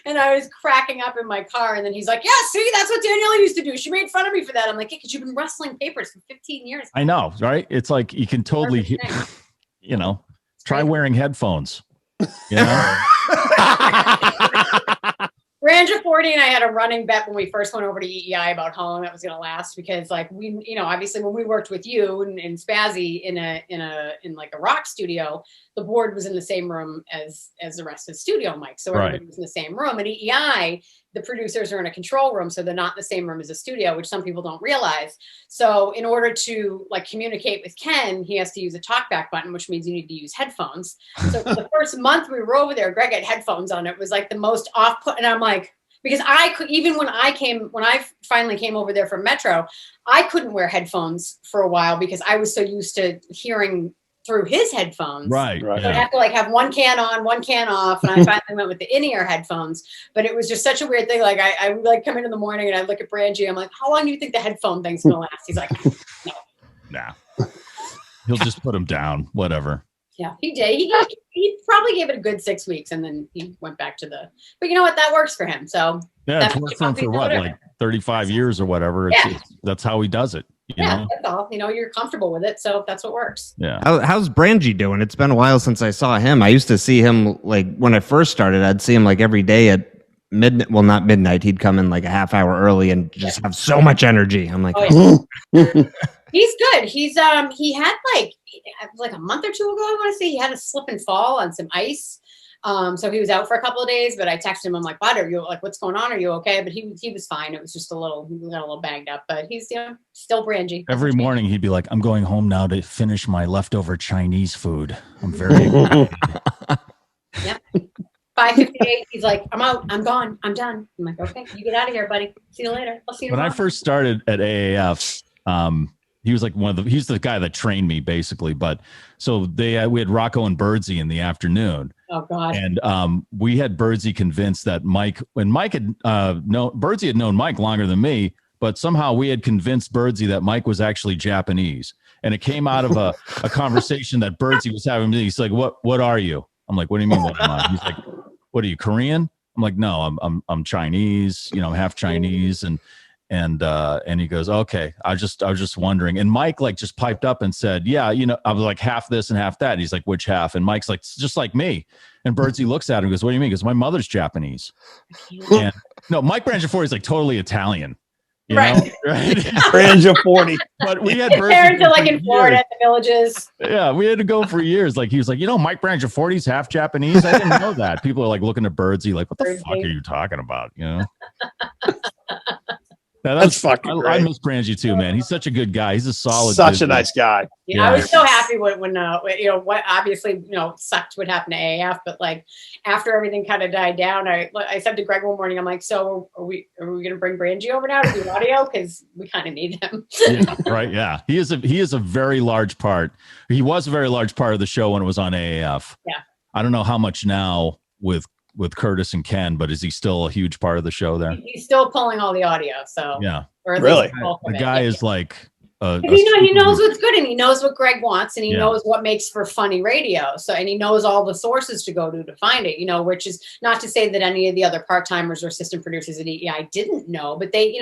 And I was cracking up in my car, and then he's like, yeah, see, that's what Danielle used to do. She made fun of me for that. I'm like, yeah, because you've been rustling papers for 15 years. I know, right? It's like you can totally, try wearing headphones. You know? Ranger 40 and I had a running bet when we first went over to EEI about how long that was going to last, because like we, obviously when we worked with you and Spazzy in like a rock studio, the board was in the same room as the rest of the studio mics. So everybody was in the same room. At EEI, the producers are in a control room, so they're not in the same room as a studio, which some people don't realize. So in order to like communicate with Ken, he has to use a talkback button, which means you need to use headphones. So for the first month we were over there, Greg had headphones on. It was like the most off-put, and I'm like, because I could, even when I finally came over there from Metro, I couldn't wear headphones for a while because I was so used to hearing through his headphones. Right. So I'd have to like have one can on, one can off. And I finally went with the in-ear headphones, but it was just such a weird thing. Like I would like come in the morning and I'd look at Brangie. I'm like, how long do you think the headphone thing's going to last? He's like, no. Nah. He'll just put them down. Whatever. Yeah, he did. He probably gave it a good 6 weeks and then he went back to but you know what? That works for him. So yeah, it's worked for him for what, like 35 years or whatever. That's how he does it. You know? That's all. You're comfortable with it, so that's what works. Yeah. How's Brangie doing? It's been a while since I saw him. I used to see him like when I first started. I'd see him like every day at midnight. Well, not midnight. He'd come in like a half hour early and just have so much energy. I'm like, He's good. He had like a month or two ago, I want to say, he had a slip and fall on some ice. So he was out for a couple of days, but I texted him. I'm like, "Bud, are you like, what's going on? Are you okay?" But he was fine. It was just he got a little banged up, but he's still Brangie. Every morning he'd be like, "I'm going home now to finish my leftover Chinese food. I'm very excited." Yep. 5:58. He's like, "I'm out. I'm gone. I'm done." I'm like, "Okay, you get out of here, buddy. See you later. I'll see you When tomorrow." I first started at AAF, he was like he's the guy that trained me basically. But so we had Rocco and Birdsey in the afternoon. Oh God. And we had Birdsey convinced that Mike had Birdsey had known Mike longer than me, but somehow we had convinced Birdsey that Mike was actually Japanese. And it came out of a conversation that Birdsey was having. He's like, what are you? I'm like, what do you mean, what am I? He's like, what are you, Korean? I'm like, no, I'm Chinese, I'm half Chinese. And he goes, okay, I was just wondering. And Mike like just piped up and said, yeah, I was like half this and half that. And he's like, which half? And Mike's like, it's just like me. And Birdsey looks at him and goes, what do you mean? He goes, my mother's Japanese. And no, Mike Brangiaforti is like totally Italian. Right. Brangiaforti. But we had His parents are like in Florida at the villages. Yeah, we had to go for years. Like he was like, Mike Brangiaforti's half Japanese. I didn't know that. People are like looking at Birdsey like, what the fuck are you talking about? That's fucking great. I miss Brangie too, man. He's such a good guy. He's a solid, such a nice guy. Yeah, I was so happy when what obviously sucked what happened to AAF, but like after everything kind of died down, I said to Greg one morning, I'm like, so are we gonna bring Brangie over now to do audio because we kind of need him. Yeah, right. Yeah, he is a very large part. He was a very large part of the show when it was on AAF. Yeah, I don't know how much now with Curtis and Ken, but is he still a huge part of the show there? He's still pulling all the audio. So yeah, really, the guy is like, he knows what's good and he knows what Greg wants and he knows what makes for funny radio. So, and he knows all the sources to go to find it, which is not to say that any of the other part-timers or assistant producers at EEI didn't know, but they,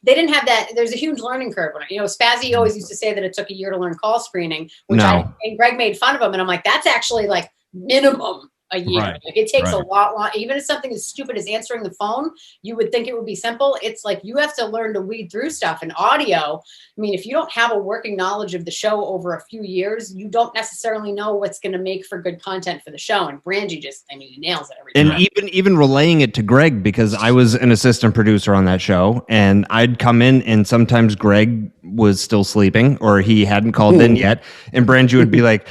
they didn't have that. There's a huge learning curve. Spazzy always used to say that it took a year to learn call screening, which and Greg made fun of him. And I'm like, that's actually like minimum a year. Right. Like it takes a lot. Even if something as stupid as answering the phone, you would think it would be simple. It's like you have to learn to weed through stuff. And audio, I mean, if you don't have a working knowledge of the show over a few years, you don't necessarily know what's going to make for good content for the show. And Brangie he nails it every time. And even relaying it to Greg, because I was an assistant producer on that show, and I'd come in, and sometimes Greg was still sleeping or he hadn't called in yet, and Brangie would be like,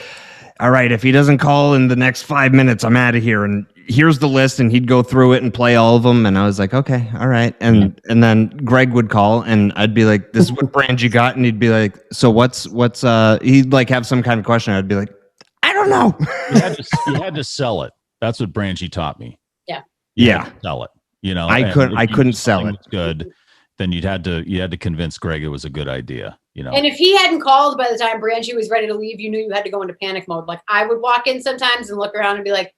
all right, if he doesn't call in the next 5 minutes, I'm out of here. And here's the list. And he'd go through it and play all of them. And I was like, okay, all right. And then Greg would call and I'd be like, this is what Brangie got. And he'd be like, so what's he'd like have some kind of question. I'd be like, I don't know. You had to sell it. That's what Brangie taught me. Yeah. You had to sell it. I couldn't sell it. Good. Then you had to convince Greg it was a good idea. And if he hadn't called by the time Brangie was ready to leave, you knew you had to go into panic mode. Like I would walk in sometimes and look around and be like,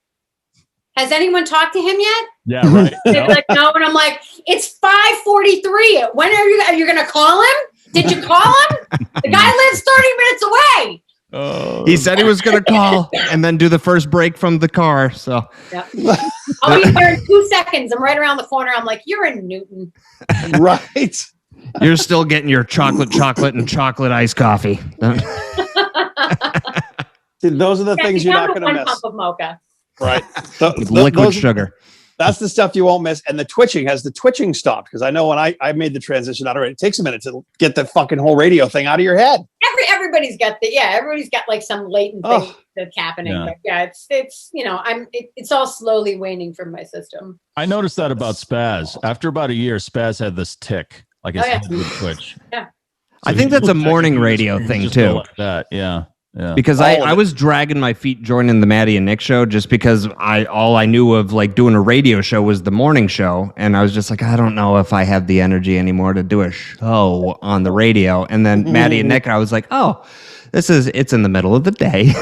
has anyone talked to him yet? Yeah, right. They'd be like, no. And I'm like, it's 5:43. When are you going to call him? Did you call him? The guy lives 30 minutes away. He said he was going to call and then do the first break from the car. So yep. I'll be there in 2 seconds. I'm right around the corner. I'm like, you're in Newton. Right. You're still getting your chocolate, and chocolate iced coffee. See, those are the things you're not going to miss. Pump of mocha. Right. With liquid sugar. That's the stuff you won't miss. And the twitching stopped? Because I know when I made the transition out of it, it takes a minute to get the fucking whole radio thing out of your head. Everybody's got everybody's got like some latent thing that's happening. Yeah. But it's all slowly waning from my system. I noticed that about Spaz. After about a year, Spaz had this tick. Like his head would twitch. Yeah. So I think that's a morning radio thing too. Like that. Yeah. Yeah. Because I was dragging my feet joining the Maddie and Nick show just because all I knew of like doing a radio show was the morning show. And I was just like, I don't know if I have the energy anymore to do a show on the radio. And then Maddie and Nick, I was like, oh, it's in the middle of the day.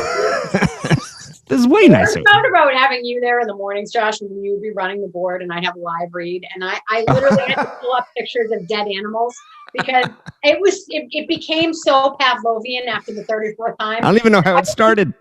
This is way nicer. I found about having you there in the mornings, Josh, when you would be running the board and I'd have live read. And I literally had to pull up pictures of dead animals because it became so Pavlovian after the 34th time. I don't even know how it started.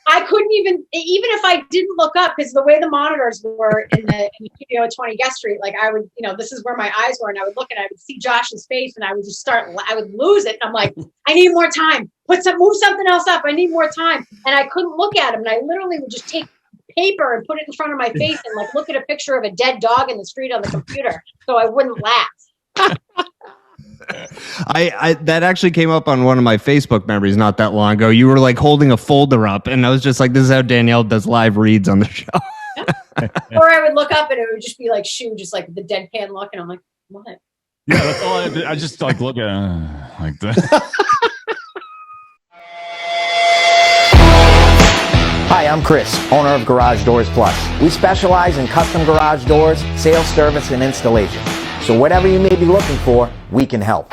I couldn't even if I didn't look up, because the way the monitors were in the studio at 20 Guest Street, like I would, this is where my eyes were, and I would look and I would see Josh's face, and I would just I would lose it. And I'm like, I need more time. Move something else up. I need more time. And I couldn't look at him, and I literally would just take paper and put it in front of my face and like look at a picture of a dead dog in the street on the computer, so I wouldn't laugh. I that actually came up on one of my Facebook memories not that long ago. You were like holding a folder up, and I was just like, this is how Danielle does live reads on the show. Or I would look up and it would just be like just like the deadpan look, and I'm like, what? Yeah, that's all I did. I just like look at like that. Hi, I'm Chris, owner of Garage Doors Plus. We specialize in custom garage doors, sales, service, and installation. So whatever you may be looking for, we can help.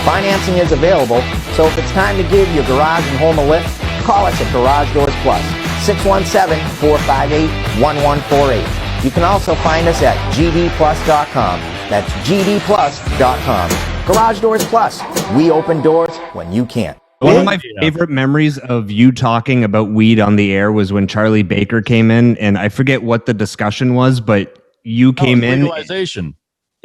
Financing is available, so if it's time to give your garage and home a lift, call us at Garage Doors Plus, 617-458-1148. You can also find us at gdplus.com. That's gdplus.com. Garage Doors Plus. We open doors when you can't. One of my favorite memories of you talking about weed on the air was when Charlie Baker came in, and I forget what the discussion was, but you came in. Legalization.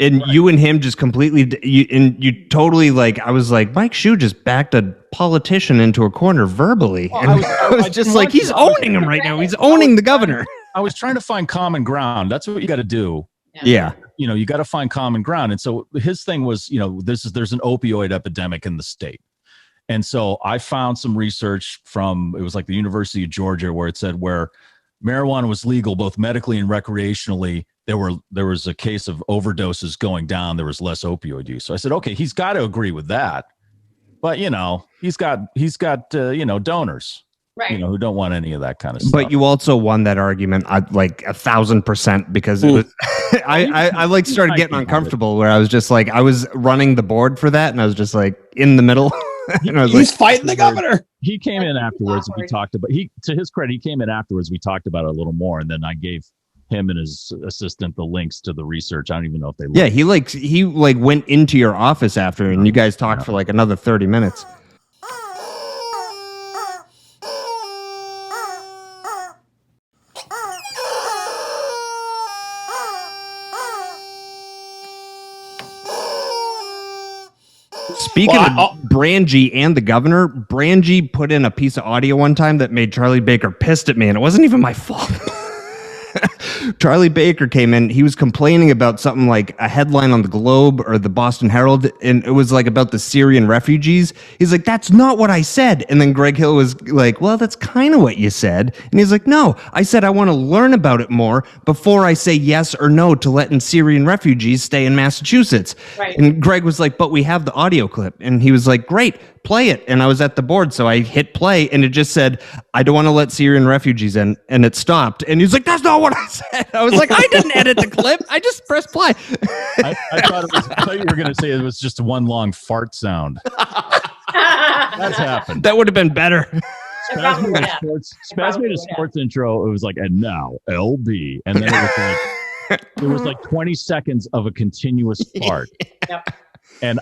And right. You and him just completely, you totally like, I was like, Mike Shue just backed a politician into a corner verbally. Well, and I was just like, he's owning him right now. He's owning the governor. I was trying to find common ground. That's what you got to do. Yeah. You got to find common ground. And so his thing was, there's an opioid epidemic in the state. And so I found some research from, it was like the University of Georgia, where it said where marijuana was legal, both medically and recreationally, there was a case of overdoses going down. There was less opioid use. So I said, okay, he's got to agree with that. But he's got donors, right? Who don't want any of that kind of stuff. But you also won that argument like 1,000% because it was. I like started getting uncomfortable where I was just like, I was running the board for that, and I was just like in the middle. And I was He's fighting the governor. He came in afterwards, and we talked about. To his credit, he came in afterwards. We talked about it a little more, and then I gave him and his assistant the links to the research. I don't even know if they looked. Yeah, he went into your office after, and you guys talked for like another 30 minutes. Speaking of Brangie and the governor, Brangie put in a piece of audio one time that made Charlie Baker pissed at me, and it wasn't even my fault. Charlie Baker came in. He was complaining about something like a headline on the Globe or the Boston Herald, and it was like about the Syrian refugees. He's like, that's not what I said. And then Greg Hill was like, well, that's kind of what you said. And he's like, no, I said I want to learn about it more before I say yes or no to letting Syrian refugees stay in Massachusetts. Right. And Greg was like, but we have the audio clip. And he was like, great, play it. And I was at the board, so I hit play, and it just said, I don't want to let Syrian refugees in. And it stopped. And he's like, that's not what I said. I was like, I didn't edit the clip. I just pressed play. I thought you were going to say it was just one long fart sound. That's happened. That would have been better. Spaz made a sports intro. It was like, and now LB. And then it was like 20 seconds of a continuous fart. Yep. And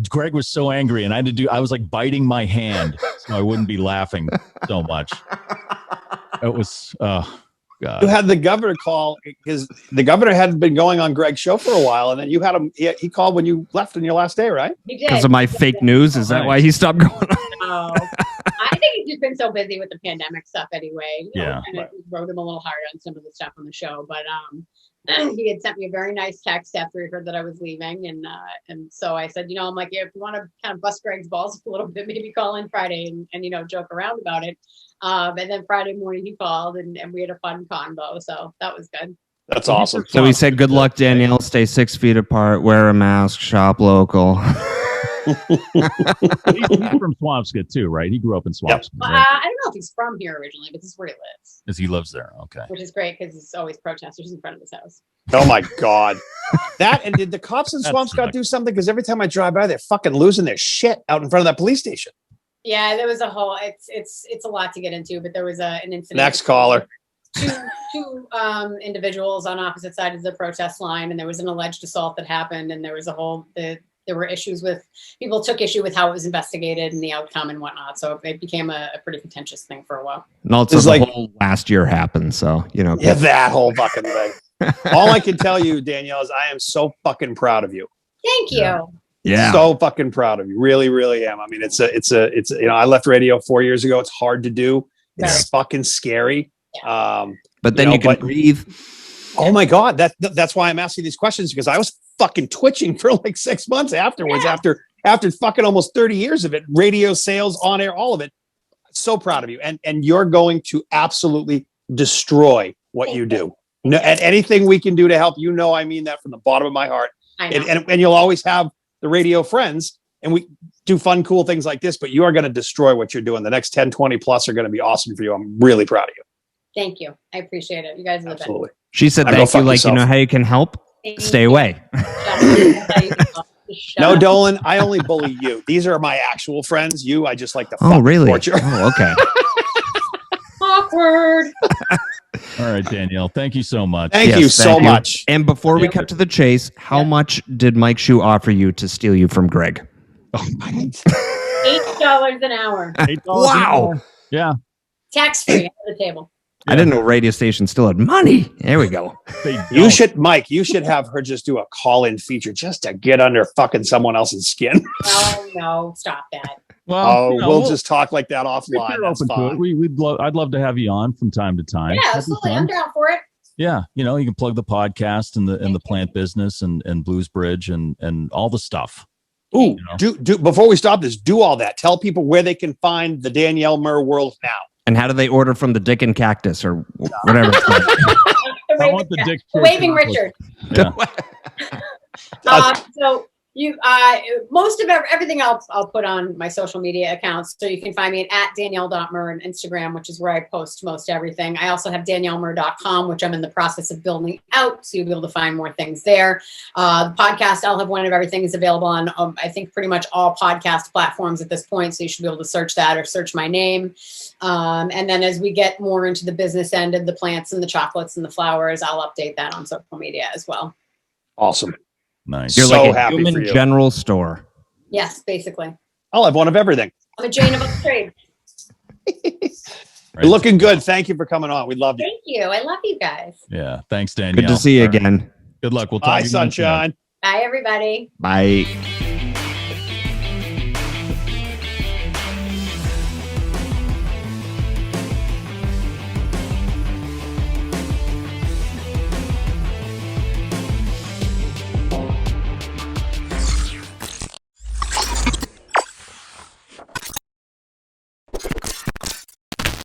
Greg was so angry, and I was like biting my hand so I wouldn't be laughing so much. It was, God. You had the governor call because the governor hadn't been going on Greg's show for a while, and then you had him. He called when you left on your last day, right? He did. Because of my fake news. Is that why he stopped going on? No, I think he's just been so busy with the pandemic stuff anyway. Yeah. And it wrote him a little hard on some of the stuff on the show, but he had sent me a very nice text after he heard that I was leaving, and so I said, I'm like, if you want to kind of bust Greg's balls a little bit, maybe call in Friday and joke around about it. And then Friday morning he called, and we had a fun convo, so that was good. That's awesome. So he said, good luck, Danielle. Stay 6 feet apart, wear a mask, shop local. He's from Swampscott too, right? He grew up in Swampscott. Yep. Right? I don't know if he's from here originally, but this is where he lives. As he lives there, okay. Which is great because it's always protesters in front of his house. Oh my God. And did the cops in Swampscott do something? Because every time I drive by, they're fucking losing their shit out in front of that police station. Yeah, there was a whole. It's a lot to get into, but there was an incident. Next caller. Two individuals on opposite sides of the protest line, and there was an alleged assault that happened, and there was a whole. There were issues with people took issue with how it was investigated and the outcome and whatnot. So it became a pretty contentious thing for a while. And also, the whole last year happened. So yeah, that whole fucking thing. All I can tell you, Danielle, is I am so fucking proud of you. Thank you. Yeah. So fucking proud of you. Really, really am. I mean, it's I left radio 4 years ago. It's hard to do. It's fucking scary. Yeah. But then you can breathe. Oh my God. That's why I'm asking these questions, because I was fucking twitching for like 6 months afterwards, after fucking almost 30 years of it, radio, sales, on air, all of it. So proud of you. And you're going to absolutely destroy what you do. No, and anything we can do to help, I mean that from the bottom of my heart. And you'll always have the radio friends, and we do fun, cool things like this, but you are going to destroy what you're doing. The next 10, 20 plus are going to be awesome for you. I'm really proud of you. Thank you. I appreciate it. You guys are the Absolutely. best. She said, thank you. Like, you know how you can help? Stay away. No, Dolan, I only bully you. These are my actual friends. I just like to really? torture. Oh, okay. Awkward. All right, Danielle. Thank you so much. Thank you so much. And before we cut to the chase, how much did Mike Shue offer you to steal you from Greg? $8 an hour. Wow. Yeah. Tax free at the table. I didn't know radio stations still had money. There we go. You should have her just do a call-in feature just to get under fucking someone else's skin. No, stop that. Well, we'll just talk like that offline. That's fine. I'd love to have you on from time to time. Yeah, absolutely. I'm down for it. Yeah, you can plug the podcast and the plant business and Blues Bridge and all the stuff. Ooh, do before we stop this, do all that. Tell people where they can find the Danielle Murr world now. And how do they order from the Dick and Cactus or whatever? I want the Dick. Waving Richard. Yeah. So most of everything else I'll put on my social media accounts. So you can find me at Danielle.Murr on Instagram, which is where I post most everything. I also have DanielleMurr.com, which I'm in the process of building out. So you'll be able to find more things there. The podcast, I'll have one of everything is available on, I think, pretty much all podcast platforms at this point. So you should be able to search that or search my name. And then as we get more into the business end of the plants and the chocolates and the flowers, I'll update that on social media as well. Awesome. Nice. You're so like a happy human for you. general store. Yes, basically. I'll have one of everything. I'm a Jane of all trades. You're looking good. Thank you for coming on. We love you. Thank you. I love you guys. Yeah. Thanks, Danielle. Good to see you again. Good luck. We'll talk Bye, to you sunshine. Bye, everybody. Bye.